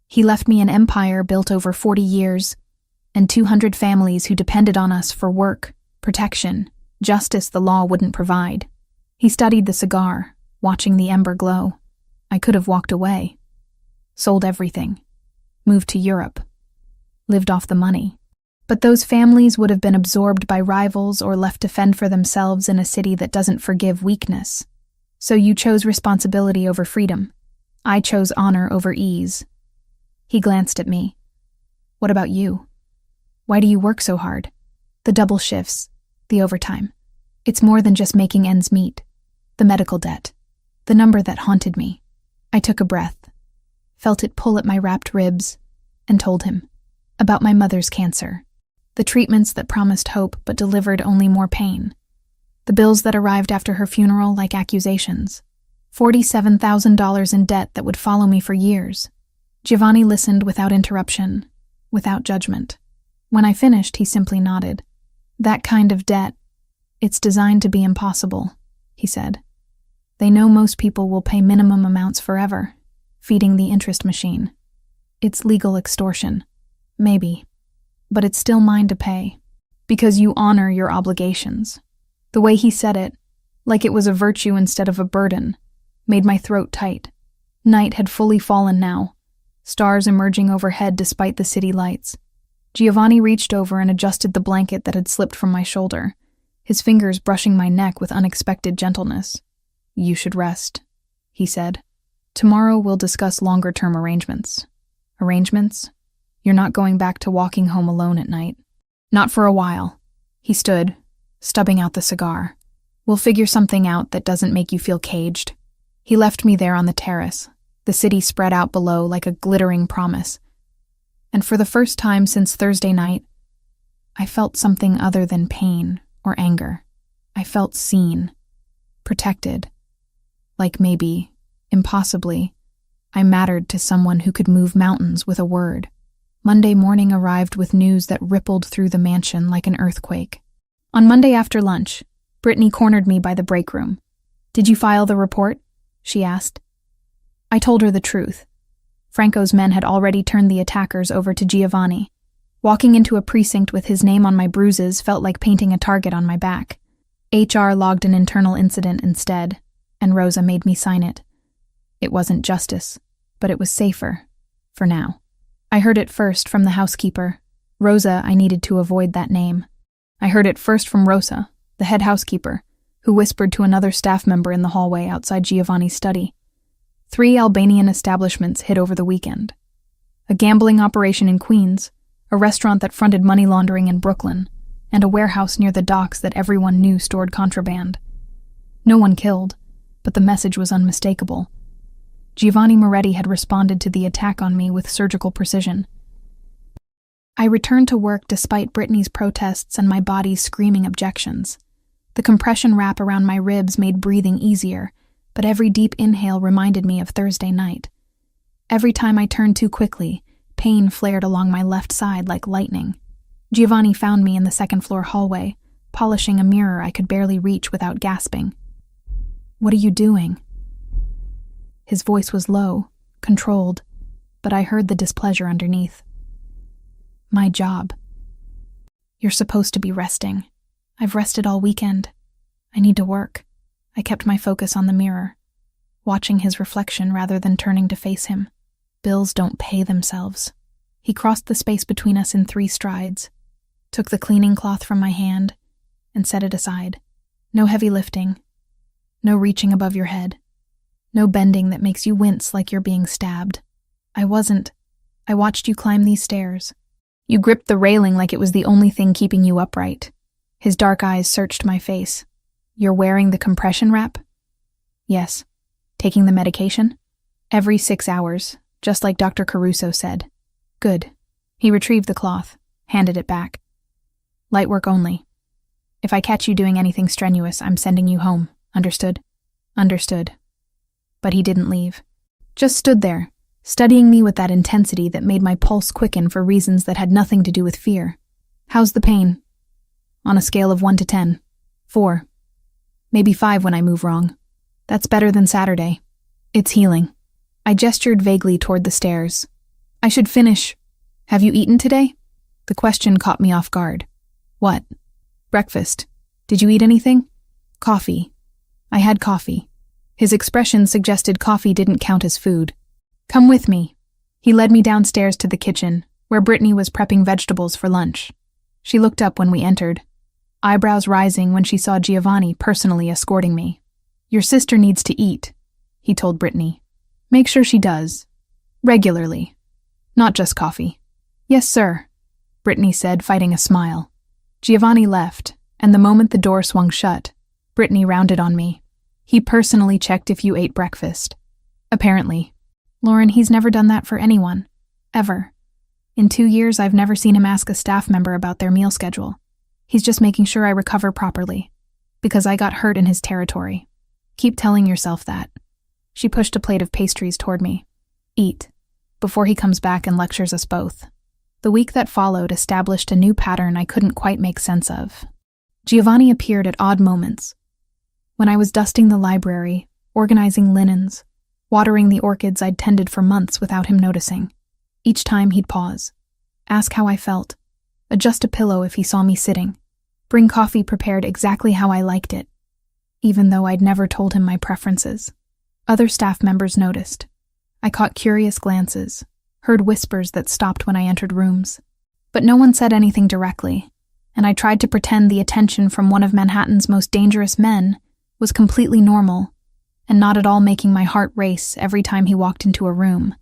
He left me an empire built over 40 years, and 200 families who depended on us for work, protection, justice the law wouldn't provide." He studied the cigar, watching the ember glow. I could have walked away. Sold everything. Moved to Europe. Lived off the money. But those families would have been absorbed by rivals or left to fend for themselves in a city that doesn't forgive weakness. So you chose responsibility over freedom. I chose honor over ease. He glanced at me. "What about you? Why do you work so hard? The double shifts, the overtime. It's more than just making ends meet. The medical debt. The number that haunted me." I took a breath, felt it pull at my wrapped ribs, and told him. About my mother's cancer. The treatments that promised hope but delivered only more pain. The bills that arrived after her funeral like accusations. $47,000 in debt that would follow me for years. Giovanni listened without interruption, without judgment. When I finished, he simply nodded. "That kind of debt, it's designed to be impossible," he said. "They know most people will pay minimum amounts forever, feeding the interest machine. It's legal extortion. Maybe. But it's still mine to pay, because you honor your obligations." The way he said it, like it was a virtue instead of a burden, made my throat tight. Night had fully fallen now, stars emerging overhead despite the city lights. Giovanni reached over and adjusted the blanket that had slipped from my shoulder, his fingers brushing my neck with unexpected gentleness. "You should rest," he said. "Tomorrow we'll discuss longer-term arrangements." "Arrangements? You're not going back to walking home alone at night." "Not for a while." He stood, stubbing out the cigar. "We'll figure something out that doesn't make you feel caged." He left me there on the terrace, the city spread out below like a glittering promise. And for the first time since Thursday night, I felt something other than pain or anger. I felt seen, protected, like maybe, impossibly, I mattered to someone who could move mountains with a word. Monday morning arrived with news that rippled through the mansion like an earthquake. On Monday after lunch, Brittany cornered me by the break room. "Did you file the report?" she asked. I told her the truth. Franco's men had already turned the attackers over to Giovanni. Walking into a precinct with his name on my bruises felt like painting a target on my back. HR logged an internal incident instead, and Rosa made me sign it. It wasn't justice, but it was safer, for now. I heard it first from the housekeeper. Rosa, I needed to avoid that name. I heard it first from Rosa, the head housekeeper, who whispered to another staff member in the hallway outside Giovanni's study. 3 Albanian establishments hit over the weekend. A gambling operation in Queens, a restaurant that fronted money laundering in Brooklyn, and a warehouse near the docks that everyone knew stored contraband. No one killed, but the message was unmistakable. Giovanni Moretti had responded to the attack on me with surgical precision. I returned to work despite Brittany's protests and my body's screaming objections. The compression wrap around my ribs made breathing easier, but every deep inhale reminded me of Thursday night. Every time I turned too quickly, pain flared along my left side like lightning. Giovanni found me in the second-floor hallway, polishing a mirror I could barely reach without gasping. "What are you doing?" His voice was low, controlled, but I heard the displeasure underneath. "My job." "You're supposed to be resting. I've rested all weekend. I need to work." I kept my focus on the mirror, watching his reflection rather than turning to face him. Bills don't pay themselves. He crossed the space between us in 3 strides, took the cleaning cloth from my hand, and set it aside. No heavy lifting. No reaching above your head. No bending that makes you wince like you're being stabbed. I wasn't. I watched you climb these stairs. You gripped the railing like it was the only thing keeping you upright. His dark eyes searched my face. You're wearing the compression wrap? Yes. Taking the medication? Every 6 hours, just like Dr. Caruso said. Good. He retrieved the cloth, handed it back. Light work only. If I catch you doing anything strenuous, I'm sending you home. Understood? Understood. But he didn't leave. Just stood there, studying me with that intensity that made my pulse quicken for reasons that had nothing to do with fear. How's the pain? On a scale of 1 to 10. 4. Maybe 5 when I move wrong. That's better than Saturday. It's healing. I gestured vaguely toward the stairs. I should finish. Have you eaten today? The question caught me off guard. What? Breakfast. Did you eat anything? Coffee. I had coffee. His expression suggested coffee didn't count as food. Come with me. He led me downstairs to the kitchen, where Brittany was prepping vegetables for lunch. She looked up when we entered, eyebrows rising when she saw Giovanni personally escorting me. Your sister needs to eat, he told Brittany. Make sure she does. Regularly. Not just coffee. Yes, sir, Brittany said, fighting a smile. Giovanni left, and the moment the door swung shut, Brittany rounded on me. He personally checked if you ate breakfast. Apparently. Lauren, he's never done that for anyone. Ever. In 2 years, I've never seen him ask a staff member about their meal schedule. He's just making sure I recover properly. Because I got hurt in his territory. Keep telling yourself that. She pushed a plate of pastries toward me. Eat. Before he comes back and lectures us both. The week that followed established a new pattern I couldn't quite make sense of. Giovanni appeared at odd moments. When I was dusting the library, organizing linens, watering the orchids I'd tended for months without him noticing. Each time he'd pause, ask how I felt, adjust a pillow if he saw me sitting, bring coffee prepared exactly how I liked it, even though I'd never told him my preferences. Other staff members noticed. I caught curious glances, heard whispers that stopped when I entered rooms. But no one said anything directly, and I tried to pretend the attention from one of Manhattan's most dangerous men was completely normal and not at all making my heart race every time he walked into a room.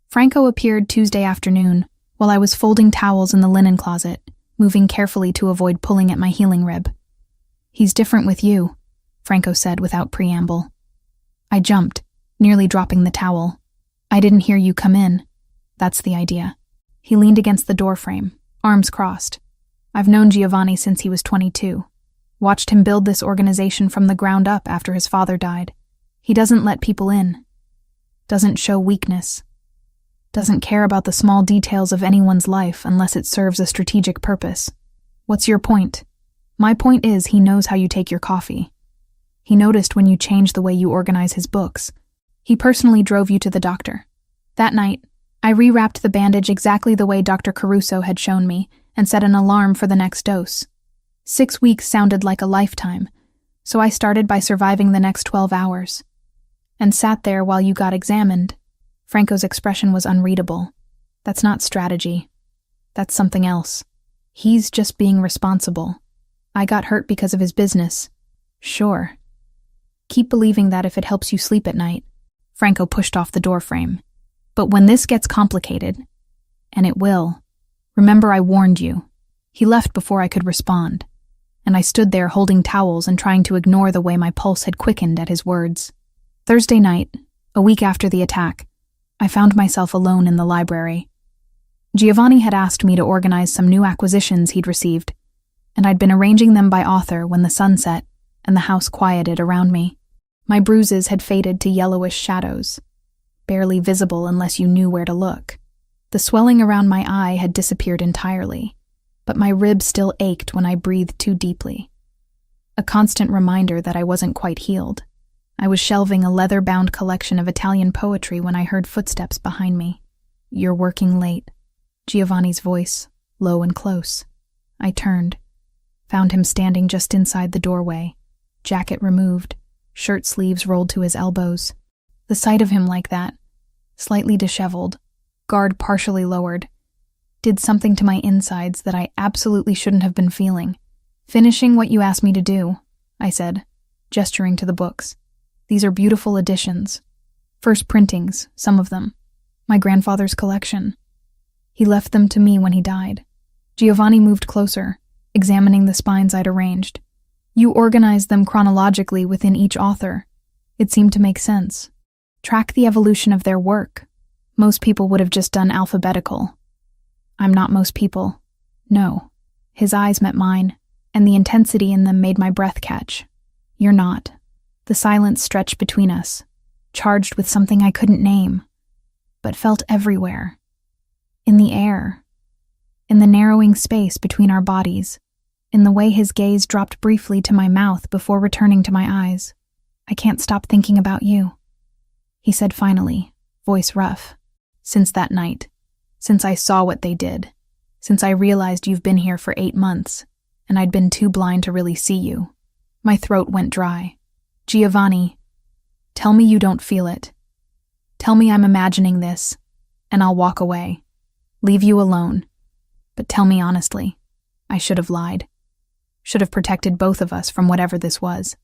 Franco appeared Tuesday afternoon while I was folding towels in the linen closet, moving carefully to avoid pulling at my healing rib. He's different with you, Franco said without preamble. I jumped, nearly dropping the towel. I didn't hear you come in. That's the idea. He leaned against the doorframe, arms crossed. I've known Giovanni since he was 22. Watched him build this organization from the ground up after his father died. He doesn't let people in. Doesn't show weakness. Doesn't care about the small details of anyone's life unless it serves a strategic purpose. What's your point? My point is he knows how you take your coffee. He noticed when you changed the way you organize his books. He personally drove you to the doctor. That night, I rewrapped the bandage exactly the way Dr. Caruso had shown me and set an alarm for the next dose. 6 weeks sounded like a lifetime, so I started by surviving the next 12 hours. And sat there while you got examined. Franco's expression was unreadable. That's not strategy. That's something else. He's just being responsible. I got hurt because of his business. Sure. Keep believing that if it helps you sleep at night. Franco pushed off the doorframe. But when this gets complicated, and it will, remember I warned you. He left before I could respond, and I stood there holding towels and trying to ignore the way my pulse had quickened at his words. Thursday night, a week after the attack, I found myself alone in the library. Giovanni had asked me to organize some new acquisitions he'd received, and I'd been arranging them by author when the sun set and the house quieted around me. My bruises had faded to yellowish shadows, barely visible unless you knew where to look. The swelling around my eye had disappeared entirely, but my ribs still ached when I breathed too deeply. A constant reminder that I wasn't quite healed. I was shelving a leather-bound collection of Italian poetry when I heard footsteps behind me. You're working late. Giovanni's voice, low and close. I turned, found him standing just inside the doorway, jacket removed, shirt sleeves rolled to his elbows. The sight of him like that, slightly disheveled, guard partially lowered, did something to my insides that I absolutely shouldn't have been feeling. Finishing what you asked me to do, I said, gesturing to the books. These are beautiful editions. First printings, some of them. My grandfather's collection. He left them to me when he died. Giovanni moved closer, examining the spines I'd arranged. You organized them chronologically within each author. It seemed to make sense. Track the evolution of their work. Most people would have just done alphabetical. I'm not most people. No. His eyes met mine, and the intensity in them made my breath catch. You're not. The silence stretched between us, charged with something I couldn't name, but felt everywhere. In the air. In the narrowing space between our bodies. In the way his gaze dropped briefly to my mouth before returning to my eyes. I can't stop thinking about you, he said finally, voice rough. Since that night. Since I saw what they did. Since I realized you've been here for 8 months, and I'd been too blind to really see you. My throat went dry. Giovanni, tell me you don't feel it. Tell me I'm imagining this, and I'll walk away. Leave you alone. But tell me honestly, I should have lied. Should have protected both of us from whatever this was.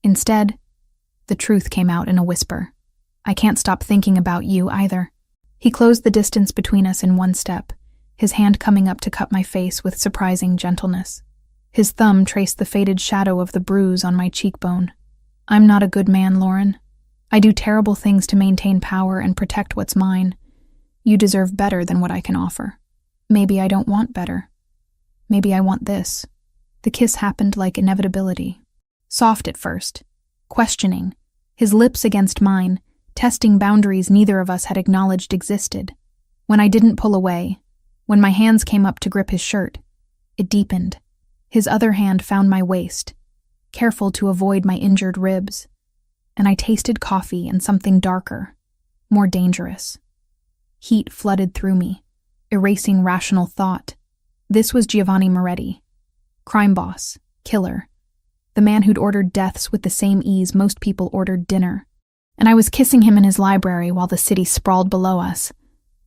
Instead, the truth came out in a whisper. I can't stop thinking about you either. He closed the distance between us in one step, his hand coming up to cup my face with surprising gentleness. His thumb traced the faded shadow of the bruise on my cheekbone. I'm not a good man, Lauren. I do terrible things to maintain power and protect what's mine. You deserve better than what I can offer. Maybe I don't want better. Maybe I want this. The kiss happened like inevitability. Soft at first. Questioning. His lips against mine, testing boundaries neither of us had acknowledged existed. When I didn't pull away, when my hands came up to grip his shirt, it deepened. His other hand found my waist, careful to avoid my injured ribs, and I tasted coffee and something darker, more dangerous. Heat flooded through me, erasing rational thought. This was Giovanni Moretti, crime boss, killer, the man who'd ordered deaths with the same ease most people ordered dinner. And I was kissing him in his library while the city sprawled below us,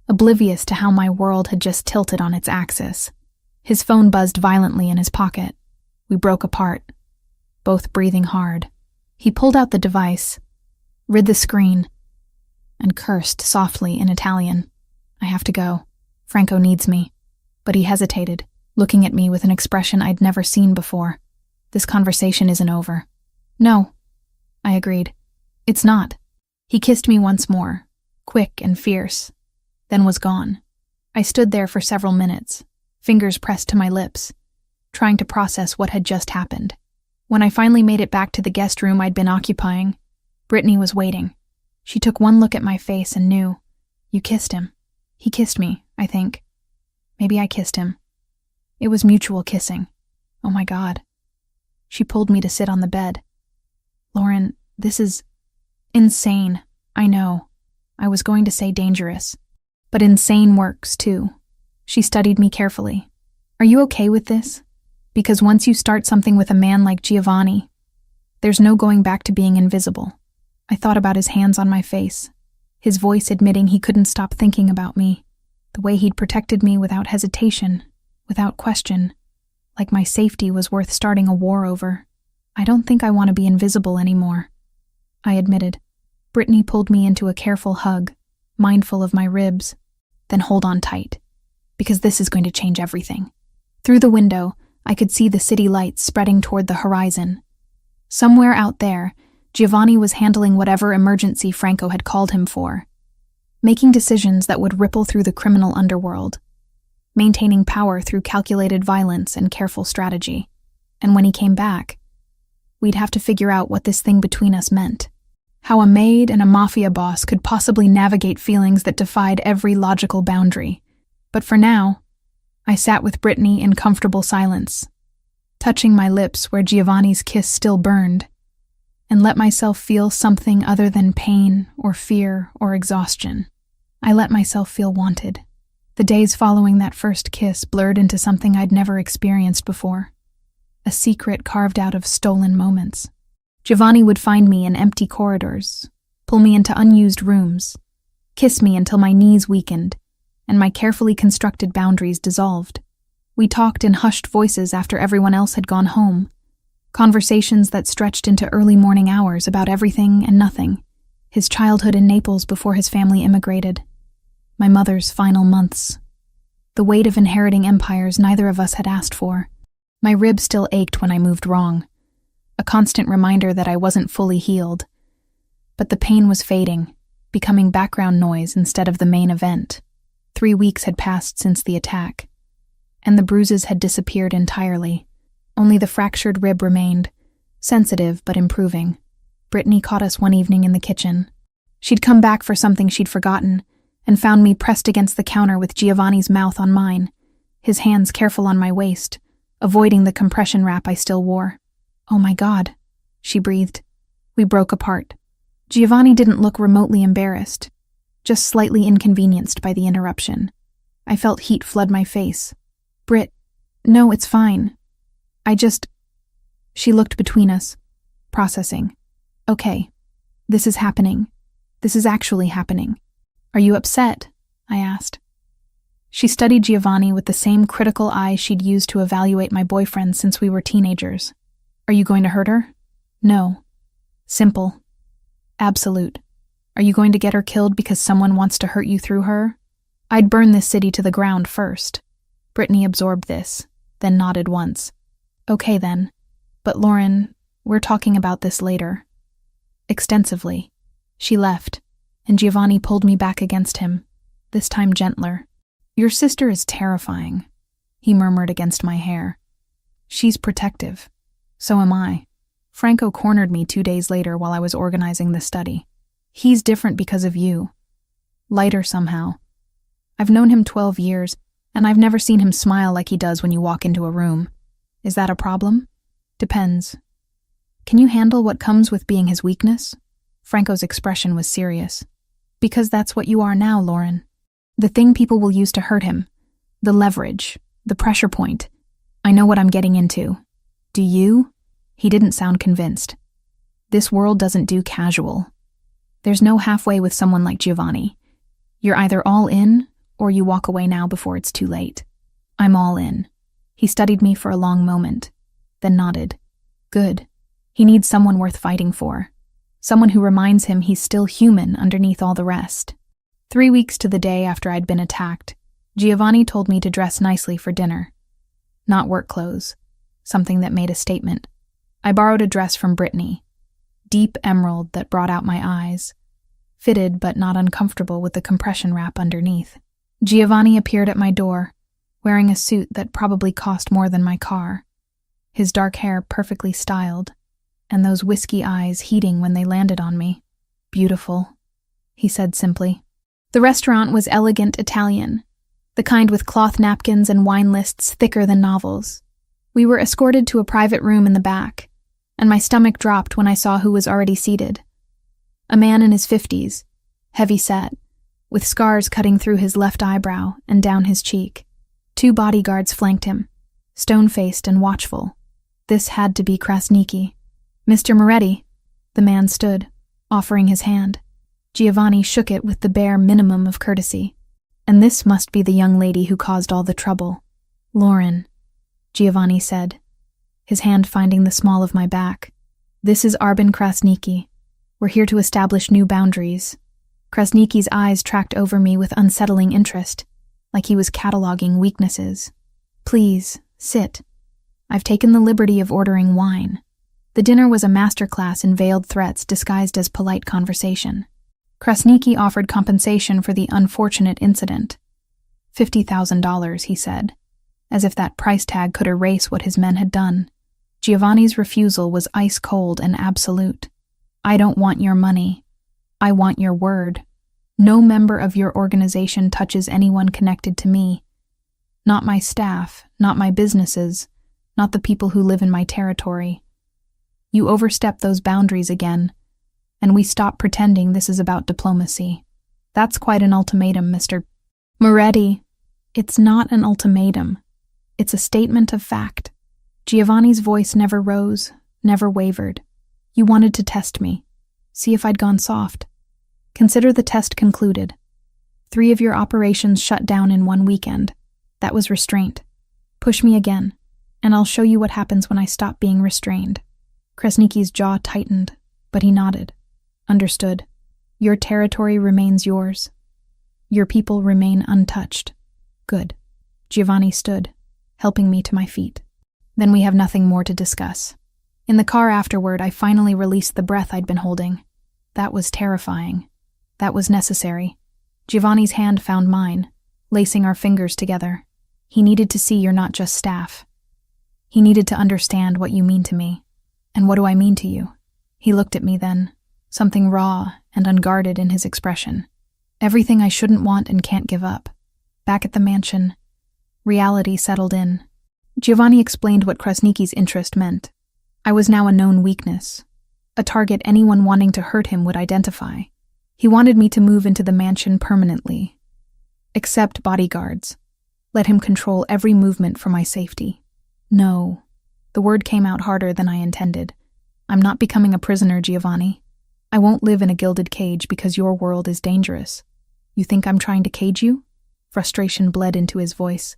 oblivious to how my world had just tilted on its axis. His phone buzzed violently in his pocket. We broke apart, both breathing hard. He pulled out the device, rid the screen, and cursed softly in Italian. I have to go. Franco needs me. But he hesitated, looking at me with an expression I'd never seen before. This conversation isn't over. No, I agreed. It's not. He kissed me once more, quick and fierce, then was gone. I stood there for several minutes, fingers pressed to my lips, trying to process what had just happened. When I finally made it back to the guest room I'd been occupying, Brittany was waiting. She took one look at my face and knew. You kissed him. He kissed me, I think. Maybe I kissed him. It was mutual kissing. Oh my God. She pulled me to sit on the bed. Lauren, this is insane. I know. I was going to say dangerous. But insane works, too. She studied me carefully. Are you okay with this? Because once you start something with a man like Giovanni, there's no going back to being invisible. I thought about his hands on my face, his voice admitting he couldn't stop thinking about me, the way he'd protected me without hesitation, without question, like my safety was worth starting a war over. I don't think I want to be invisible anymore, I admitted. Brittany pulled me into a careful hug, mindful of my ribs. Then hold on tight, because this is going to change everything. Through the window, I could see the city lights spreading toward the horizon. Somewhere out there, Giovanni was handling whatever emergency Franco had called him for, making decisions that would ripple through the criminal underworld, maintaining power through calculated violence and careful strategy. And when he came back, we'd have to figure out what this thing between us meant. How a maid and a mafia boss could possibly navigate feelings that defied every logical boundary. But for now, I sat with Brittany in comfortable silence, touching my lips where Giovanni's kiss still burned, and let myself feel something other than pain or fear or exhaustion. I let myself feel wanted. The days following that first kiss blurred into something I'd never experienced before, a secret carved out of stolen moments. Giovanni would find me in empty corridors, pull me into unused rooms, kiss me until my knees weakened, and my carefully constructed boundaries dissolved. We talked in hushed voices after everyone else had gone home, conversations that stretched into early morning hours about everything and nothing, his childhood in Naples before his family immigrated, my mother's final months, the weight of inheriting empires neither of us had asked for, My rib still ached when I moved wrong, a constant reminder that I wasn't fully healed. But the pain was fading, becoming background noise instead of the main event. 3 weeks had passed since the attack, and the bruises had disappeared entirely. Only the fractured rib remained, sensitive but improving. Brittany caught us one evening in the kitchen. She'd come back for something she'd forgotten, and found me pressed against the counter with Giovanni's mouth on mine, his hands careful on my waist, avoiding the compression wrap I still wore. "Oh my God," she breathed. We broke apart. Giovanni didn't look remotely embarrassed, just slightly inconvenienced by the interruption. I felt heat flood my face. "Britt, no, it's fine. She looked between us, processing. "Okay, this is happening. This is actually happening. Are you upset?" I asked. She studied Giovanni with the same critical eyes she'd used to evaluate my boyfriend since we were teenagers. "Are you going to hurt her?" "No." Simple. Absolute. "Are you going to get her killed because someone wants to hurt you through her?" "I'd burn this city to the ground first." Brittany absorbed this, then nodded once. "Okay then. But Lauren, we're talking about this later." Extensively. She left, and Giovanni pulled me back against him, this time gentler. "Your sister is terrifying," he murmured against my hair. "She's protective. So am I. Franco cornered me 2 days later while I was organizing the study. He's different because of you. Lighter somehow. I've known him 12 years, and I've never seen him smile like he does when you walk into a room. Is that a problem? Depends. Can you handle what comes with being his weakness?" Franco's expression was serious. "Because that's what you are now, Lauren. The thing people will use to hurt him. The leverage. The pressure point. I know what I'm getting into. Do you?" He didn't sound convinced. "This world doesn't do casual. There's no halfway with someone like Giovanni. You're either all in, or you walk away now before it's too late." "I'm all in." He studied me for a long moment, then nodded. "Good. He needs someone worth fighting for. Someone who reminds him he's still human underneath all the rest." 3 weeks to the day after I'd been attacked, Giovanni told me to dress nicely for dinner. Not work clothes, something that made a statement. I borrowed a dress from Brittany, deep emerald that brought out my eyes, fitted but not uncomfortable with the compression wrap underneath. Giovanni appeared at my door, wearing a suit that probably cost more than my car, his dark hair perfectly styled, and those whiskey eyes heating when they landed on me. "Beautiful," he said simply. The restaurant was elegant Italian, the kind with cloth napkins and wine lists thicker than novels. We were escorted to a private room in the back, and my stomach dropped when I saw who was already seated. A man in his 50s, heavy-set, with scars cutting through his left eyebrow and down his cheek. 2 bodyguards flanked him, stone-faced and watchful. This had to be Krasniki. "Mr. Moretti," the man stood, offering his hand. Giovanni shook it with the bare minimum of courtesy. "And this must be the young lady who caused all the trouble." "Lauren," Giovanni said, his hand finding the small of my back. "This is Arbin Krasniki. We're here to establish new boundaries." Krasniki's eyes tracked over me with unsettling interest, like he was cataloging weaknesses. "Please, sit. I've taken the liberty of ordering wine." The dinner was a masterclass in veiled threats disguised as polite conversation. Krasniki offered compensation for the unfortunate incident. $50,000, he said, as if that price tag could erase what his men had done. Giovanni's refusal was ice-cold and absolute. "I don't want your money. I want your word. No member of your organization touches anyone connected to me. Not my staff, not my businesses, not the people who live in my territory. You overstep those boundaries again, and we stop pretending this is about diplomacy. That's quite an ultimatum, Mr. Moretti." "It's not an ultimatum. It's a statement of fact." Giovanni's voice never rose, never wavered. "You wanted to test me, see if I'd gone soft. Consider the test concluded. 3 of your operations shut down in 1 weekend. That was restraint. Push me again, and I'll show you what happens when I stop being restrained." Krasniki's jaw tightened, but he nodded. "Understood. Your territory remains yours. Your people remain untouched." "Good." Giovanni stood, helping me to my feet. Then we have nothing more to discuss. In the car afterward, I finally released the breath I'd been holding. That was terrifying. That was necessary. Giovanni's hand found mine, lacing our fingers together. He needed to see you're not just staff. He needed to understand what you mean to me. And what do I mean to you? He looked at me then, something raw and unguarded in his expression. Everything I shouldn't want and can't give up. Back at the mansion, reality settled in. Giovanni explained what Krasniki's interest meant. I was now a known weakness, a target anyone wanting to hurt him would identify. He wanted me to move into the mansion permanently. Accept bodyguards. Let him control every movement for my safety. No. The word came out harder than I intended. I'm not becoming a prisoner, Giovanni. I won't live in a gilded cage because your world is dangerous. You think I'm trying to cage you? Frustration bled into his voice.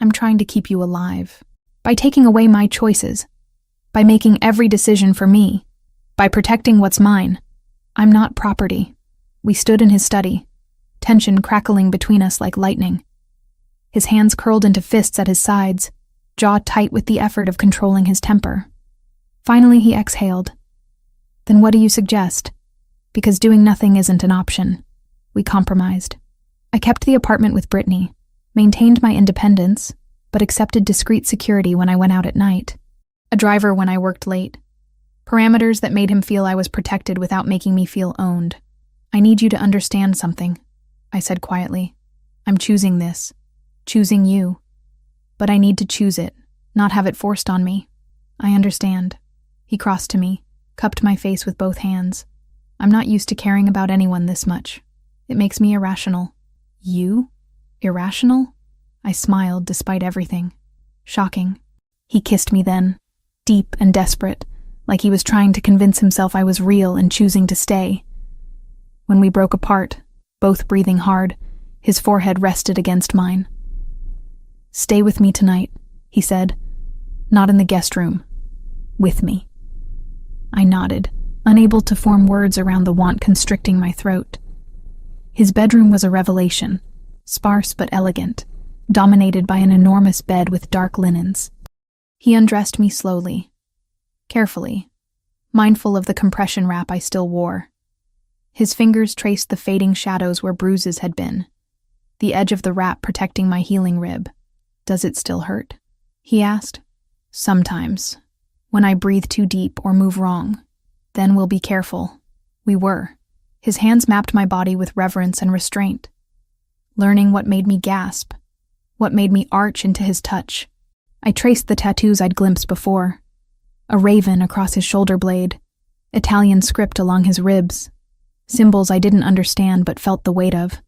I'm trying to keep you alive. By taking away my choices. By making every decision for me. By protecting what's mine. I'm not property. We stood in his study, tension crackling between us like lightning. His hands curled into fists at his sides, jaw tight with the effort of controlling his temper. Finally, he exhaled. Then what do you suggest? Because doing nothing isn't an option. We compromised. I kept the apartment with Brittany, maintained my independence, but accepted discreet security when I went out at night. A driver when I worked late. Parameters that made him feel I was protected without making me feel owned. I need you to understand something, I said quietly. I'm choosing this. Choosing you. But I need to choose it, not have it forced on me. I understand. He crossed to me, cupped my face with both hands. I'm not used to caring about anyone this much. It makes me irrational. You? Irrational? I smiled despite everything. Shocking. He kissed me then, deep and desperate, like he was trying to convince himself I was real and choosing to stay. When we broke apart, both breathing hard, his forehead rested against mine. Stay with me tonight, he said. Not in the guest room. With me. I nodded, unable to form words around the want constricting my throat. His bedroom was a revelation, sparse but elegant, dominated by an enormous bed with dark linens. He undressed me slowly, carefully, mindful of the compression wrap I still wore. His fingers traced the fading shadows where bruises had been, the edge of the wrap protecting my healing rib. Does it still hurt? He asked. Sometimes. When I breathe too deep or move wrong. Then we'll be careful. We were. His hands mapped my body with reverence and restraint, learning what made me gasp, what made me arch into his touch. I traced the tattoos I'd glimpsed before. A raven across his shoulder blade, Italian script along his ribs, symbols I didn't understand but felt the weight of.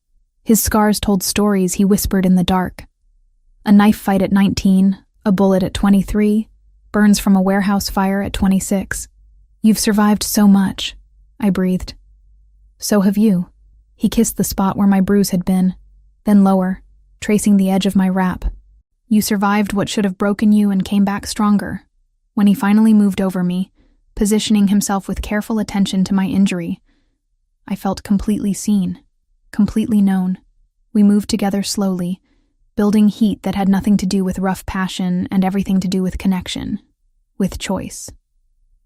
His scars told stories he whispered in the dark. A knife fight at 19, a bullet at 23, burns from a warehouse fire at 26. You've survived so much, I breathed. So have you. He kissed the spot where my bruise had been, then lower, tracing the edge of my wrap. You survived what should have broken you and came back stronger. When he finally moved over me, positioning himself with careful attention to my injury, I felt completely seen, completely known. We moved together slowly, building heat that had nothing to do with rough passion and everything to do with connection, with choice.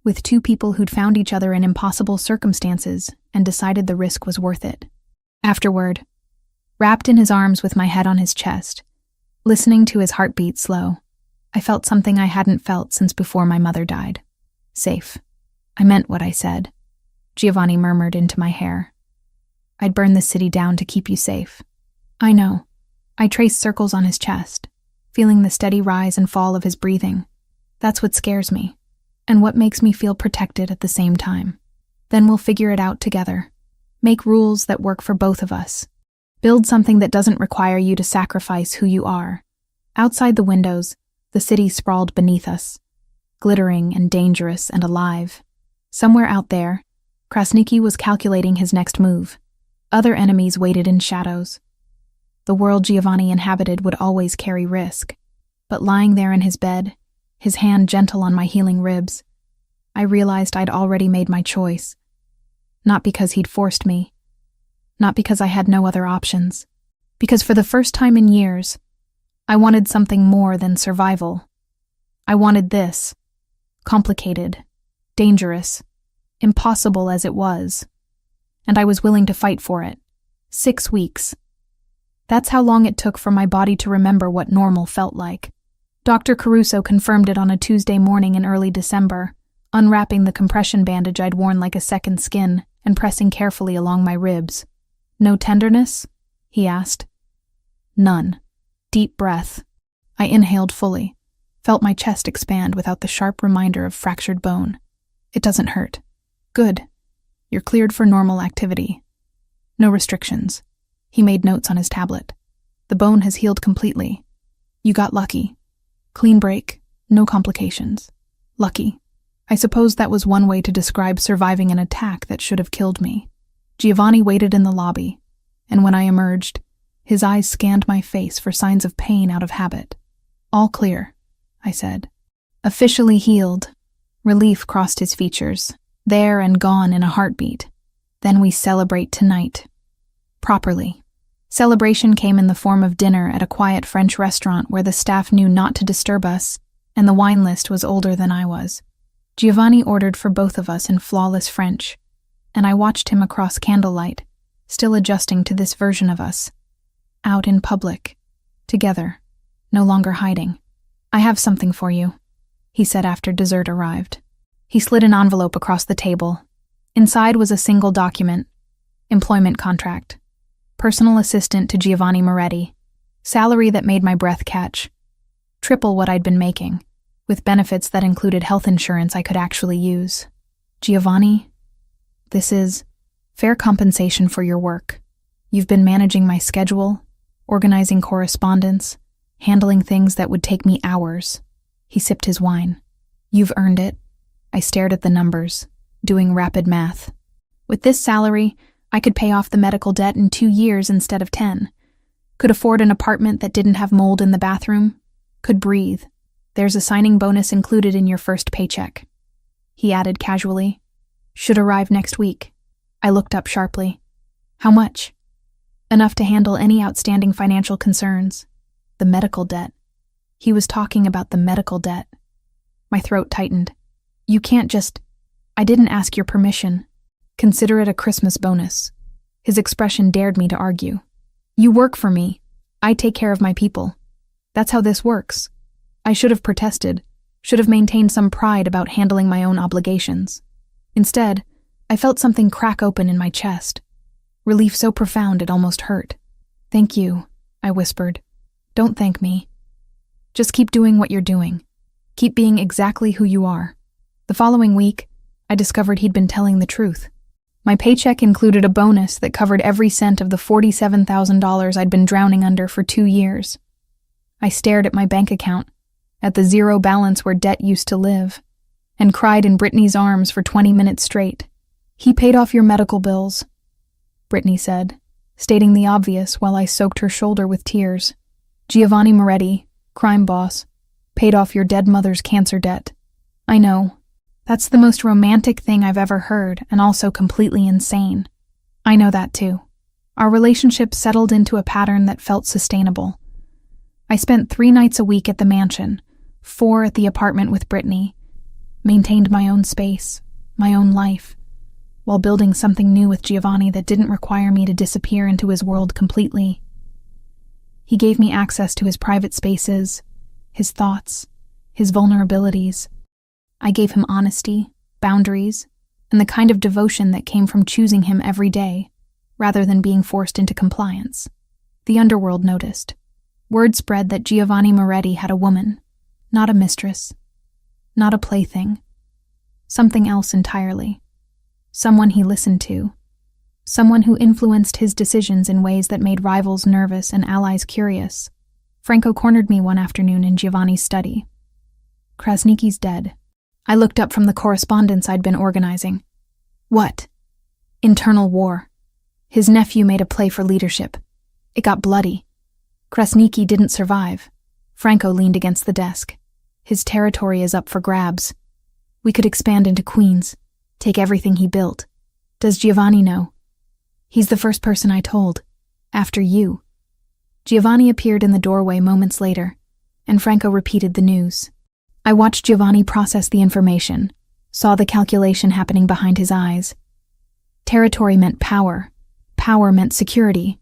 With two people who'd found each other in impossible circumstances and decided the risk was worth it. Afterward, wrapped in his arms with my head on his chest, listening to his heartbeat slow, I felt something I hadn't felt since before my mother died. Safe. I meant what I said. Giovanni murmured into my hair. I'd burn the city down to keep you safe. I know. I traced circles on his chest, feeling the steady rise and fall of his breathing. That's what scares me, and what makes me feel protected at the same time. Then we'll figure it out together. Make rules that work for both of us. Build something that doesn't require you to sacrifice who you are. Outside the windows, the city sprawled beneath us, glittering and dangerous and alive. Somewhere out there, Krasniki was calculating his next move. Other enemies waited in shadows. The world Giovanni inhabited would always carry risk, but lying there in his bed, his hand gentle on my healing ribs, I realized I'd already made my choice. Not because he'd forced me, not because I had no other options, because for the first time in years, I wanted something more than survival. I wanted this. Complicated, dangerous, impossible as it was. And I was willing to fight for it. 6 weeks. That's how long it took for my body to remember what normal felt like. Dr. Caruso confirmed it on a Tuesday morning in early December, unwrapping the compression bandage I'd worn like a second skin and pressing carefully along my ribs. No tenderness? He asked. None. Deep breath. I inhaled fully, felt my chest expand without the sharp reminder of fractured bone. It doesn't hurt. Good. You're cleared for normal activity. No restrictions. He made notes on his tablet. The bone has healed completely. You got lucky. Clean break. No complications. Lucky. I suppose that was one way to describe surviving an attack that should have killed me. Giovanni waited in the lobby, and when I emerged, his eyes scanned my face for signs of pain out of habit. All clear, I said. Officially healed. Relief crossed his features, there and gone in a heartbeat. Then we celebrate tonight. Properly. Celebration came in the form of dinner at a quiet French restaurant where the staff knew not to disturb us, and the wine list was older than I was. Giovanni ordered for both of us in flawless French, and I watched him across candlelight, still adjusting to this version of us. Out in public. Together. No longer hiding. I have something for you, he said after dessert arrived. He slid an envelope across the table. Inside was a single document. Employment contract. Personal assistant to Giovanni Moretti. Salary that made my breath catch. Triple what I'd been making, with benefits that included health insurance I could actually use. Giovanni, this is fair compensation for your work. You've been managing my schedule, organizing correspondence, handling things that would take me hours. He sipped his wine. You've earned it. I stared at the numbers, doing rapid math. With this salary, I could pay off the medical debt in 2 years instead of 10. Could afford an apartment that didn't have mold in the bathroom. Could breathe. There's a signing bonus included in your first paycheck. He added casually. Should arrive next week. I looked up sharply. How much? Enough to handle any outstanding financial concerns. The medical debt. He was talking about the medical debt. My throat tightened. You can't just... I didn't ask your permission. Consider it a Christmas bonus. His expression dared me to argue. You work for me. I take care of my people. That's how this works. I should have protested, should have maintained some pride about handling my own obligations. Instead, I felt something crack open in my chest. Relief so profound it almost hurt. Thank you, I whispered. Don't thank me. Just keep doing what you're doing. Keep being exactly who you are. The following week, I discovered he'd been telling the truth. My paycheck included a bonus that covered every cent of the $47,000 I'd been drowning under for 2 years. I stared at my bank account, at the zero balance where debt used to live, and cried in Brittany's arms for 20 minutes straight. He paid off your medical bills, Brittany said, stating the obvious while I soaked her shoulder with tears. Giovanni Moretti, crime boss, paid off your dead mother's cancer debt. I know. That's the most romantic thing I've ever heard, and also completely insane. I know that too. Our relationship settled into a pattern that felt sustainable. I spent 3 nights a week at the mansion, 4 at the apartment with Brittany, maintained my own space, my own life, while building something new with Giovanni that didn't require me to disappear into his world completely. He gave me access to his private spaces, his thoughts, his vulnerabilities. I gave him honesty, boundaries, and the kind of devotion that came from choosing him every day, rather than being forced into compliance. The underworld noticed. Word spread that Giovanni Moretti had a woman, not a mistress, not a plaything, something else entirely. Someone he listened to, someone who influenced his decisions in ways that made rivals nervous and allies curious. Franco cornered me one afternoon in Giovanni's study. Krasniki's dead. I looked up from the correspondence I'd been organizing. What? Internal war. His nephew made a play for leadership. It got bloody. Krasniki didn't survive. Franco leaned against the desk. His territory is up for grabs. We could expand into Queens, take everything he built. Does Giovanni know? He's the first person I told. After you. Giovanni appeared in the doorway moments later, and Franco repeated the news. I watched Giovanni process the information, saw the calculation happening behind his eyes. Territory meant power. Power meant security.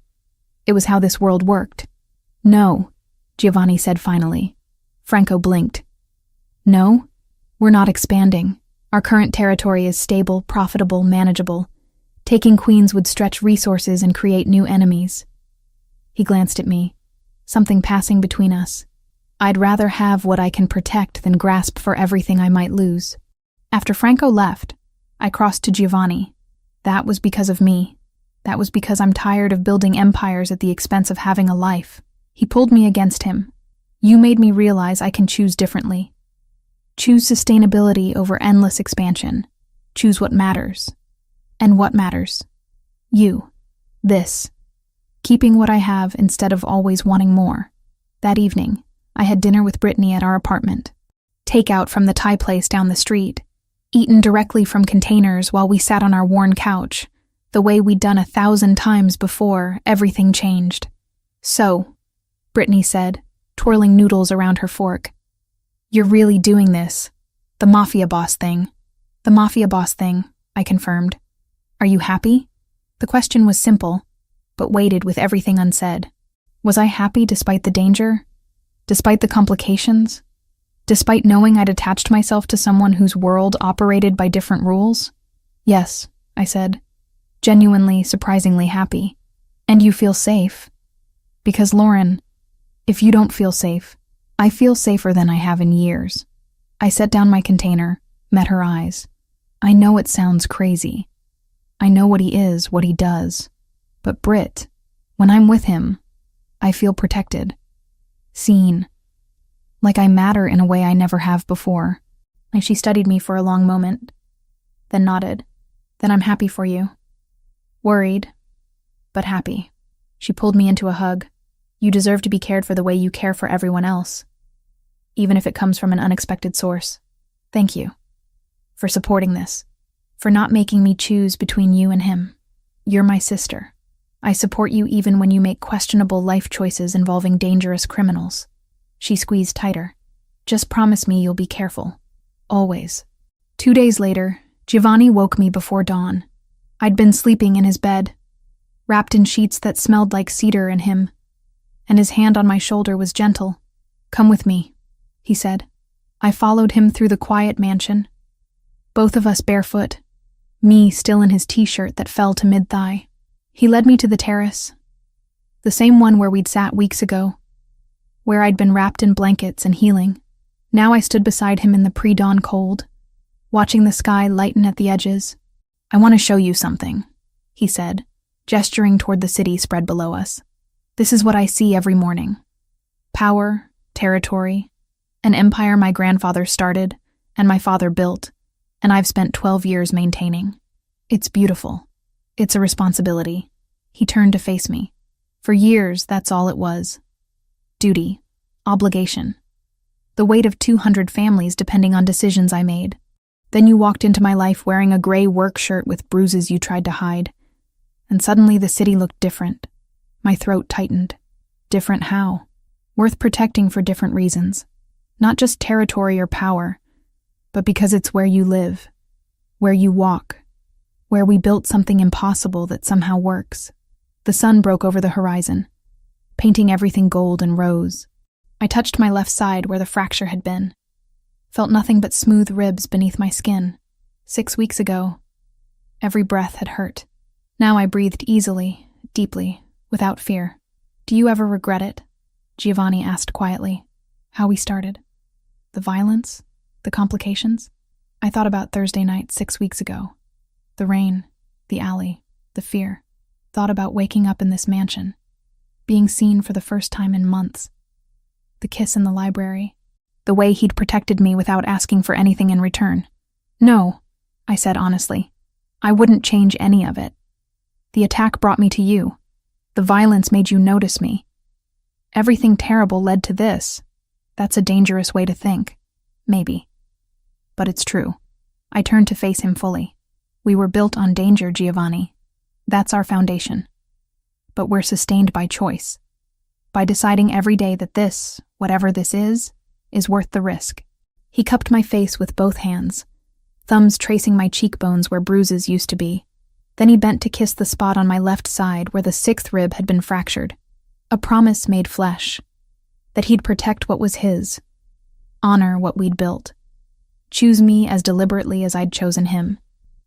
It was how this world worked. No, Giovanni said finally. Franco blinked. No, we're not expanding. Our current territory is stable, profitable, manageable. Taking Queens would stretch resources and create new enemies. He glanced at me, something passing between us. I'd rather have what I can protect than grasp for everything I might lose. After Franco left, I crossed to Giovanni. That was because of me. That was because I'm tired of building empires at the expense of having a life. He pulled me against him. You made me realize I can choose differently. Choose sustainability over endless expansion. Choose what matters. And what matters? You. This. Keeping what I have instead of always wanting more. That evening, I had dinner with Brittany at our apartment. Takeout from the Thai place down the street. Eaten directly from containers while we sat on our worn couch. The way we'd done 1,000 times before, everything changed. So, Brittany said, twirling noodles around her fork. You're really doing this. The Mafia boss thing. The Mafia boss thing, I confirmed. Are you happy? The question was simple, but weighted with everything unsaid. Was I happy despite the danger? Despite the complications? Despite knowing I'd attached myself to someone whose world operated by different rules? Yes, I said. Genuinely, surprisingly happy. And you feel safe? Because, Lauren, if you don't feel safe, I feel safer than I have in years. I set down my container, met her eyes. I know it sounds crazy. I know what he is, what he does. But Britt, when I'm with him, I feel protected. Seen. Like I matter in a way I never have before. And she studied me for a long moment, then nodded. Then I'm happy for you. Worried, but happy. She pulled me into a hug. You deserve to be cared for the way you care for everyone else, even if it comes from an unexpected source. Thank you for supporting this, for not making me choose between you and him. You're my sister. I support you even when you make questionable life choices involving dangerous criminals. She squeezed tighter. Just promise me you'll be careful. Always. 2 days later, Giovanni woke me before dawn. I'd been sleeping in his bed, wrapped in sheets that smelled like cedar and him, and his hand on my shoulder was gentle. Come with me, he said. I followed him through the quiet mansion, both of us barefoot, me still in his t-shirt that fell to mid-thigh. He led me to the terrace, the same one where we'd sat weeks ago, where I'd been wrapped in blankets and healing. Now I stood beside him in the pre-dawn cold, watching the sky lighten at the edges. I want to show you something, he said, gesturing toward the city spread below us. This is what I see every morning. Power, territory, an empire my grandfather started and my father built, and I've spent 12 years maintaining. It's beautiful. It's a responsibility. He turned to face me. For years, that's all it was. Duty. Obligation. The weight of 200 families depending on decisions I made. Then you walked into my life wearing a gray work shirt with bruises you tried to hide. And suddenly the city looked different. My throat tightened. Different how? Worth protecting for different reasons. Not just territory or power, but because it's where you live, where you walk, where we built something impossible that somehow works. The sun broke over the horizon, painting everything gold and rose. I touched my left side where the fracture had been. Felt nothing but smooth ribs beneath my skin. 6 weeks ago, every breath had hurt. Now I breathed easily, deeply, without fear. Do you ever regret it? Giovanni asked quietly. How we started. The violence? The complications? I thought about Thursday night 6 weeks ago. The rain, the alley, the fear. Thought about waking up in this mansion. Being seen for the first time in months. The kiss in the library. The way he'd protected me without asking for anything in return. No, I said honestly. I wouldn't change any of it. The attack brought me to you. The violence made you notice me. Everything terrible led to this. That's a dangerous way to think. Maybe. But it's true. I turned to face him fully. We were built on danger, Giovanni. That's our foundation. But we're sustained by choice. By deciding every day that this, whatever this is worth the risk. He cupped my face with both hands, thumbs tracing my cheekbones where bruises used to be. Then he bent to kiss the spot on my left side where the sixth rib had been fractured. A promise made flesh. That he'd protect what was his. Honor what we'd built. Choose me as deliberately as I'd chosen him.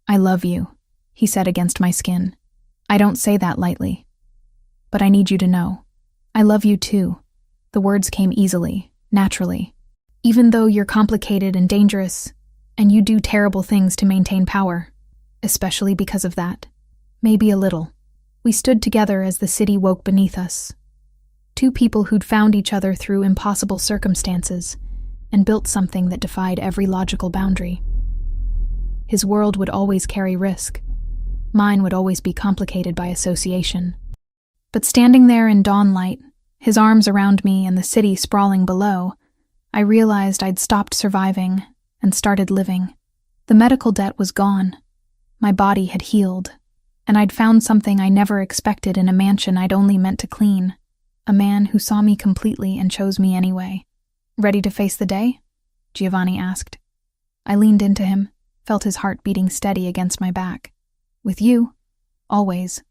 I love you, he said against my skin. I don't say that lightly. But I need you to know. I love you too. The words came easily, naturally. Even though you're complicated and dangerous, and you do terrible things to maintain power, especially because of that. Maybe a little. We stood together as the city woke beneath us. Two people who'd found each other through impossible circumstances and built something that defied every logical boundary. His world would always carry risk. Mine would always be complicated by association. But standing there in dawn light, his arms around me and the city sprawling below, I realized I'd stopped surviving and started living. The medical debt was gone. My body had healed, and I'd found something I never expected in a mansion I'd only meant to clean. A man who saw me completely and chose me anyway. Ready to face the day? Giovanni asked. I leaned into him, felt his heart beating steady against my back. With you, always.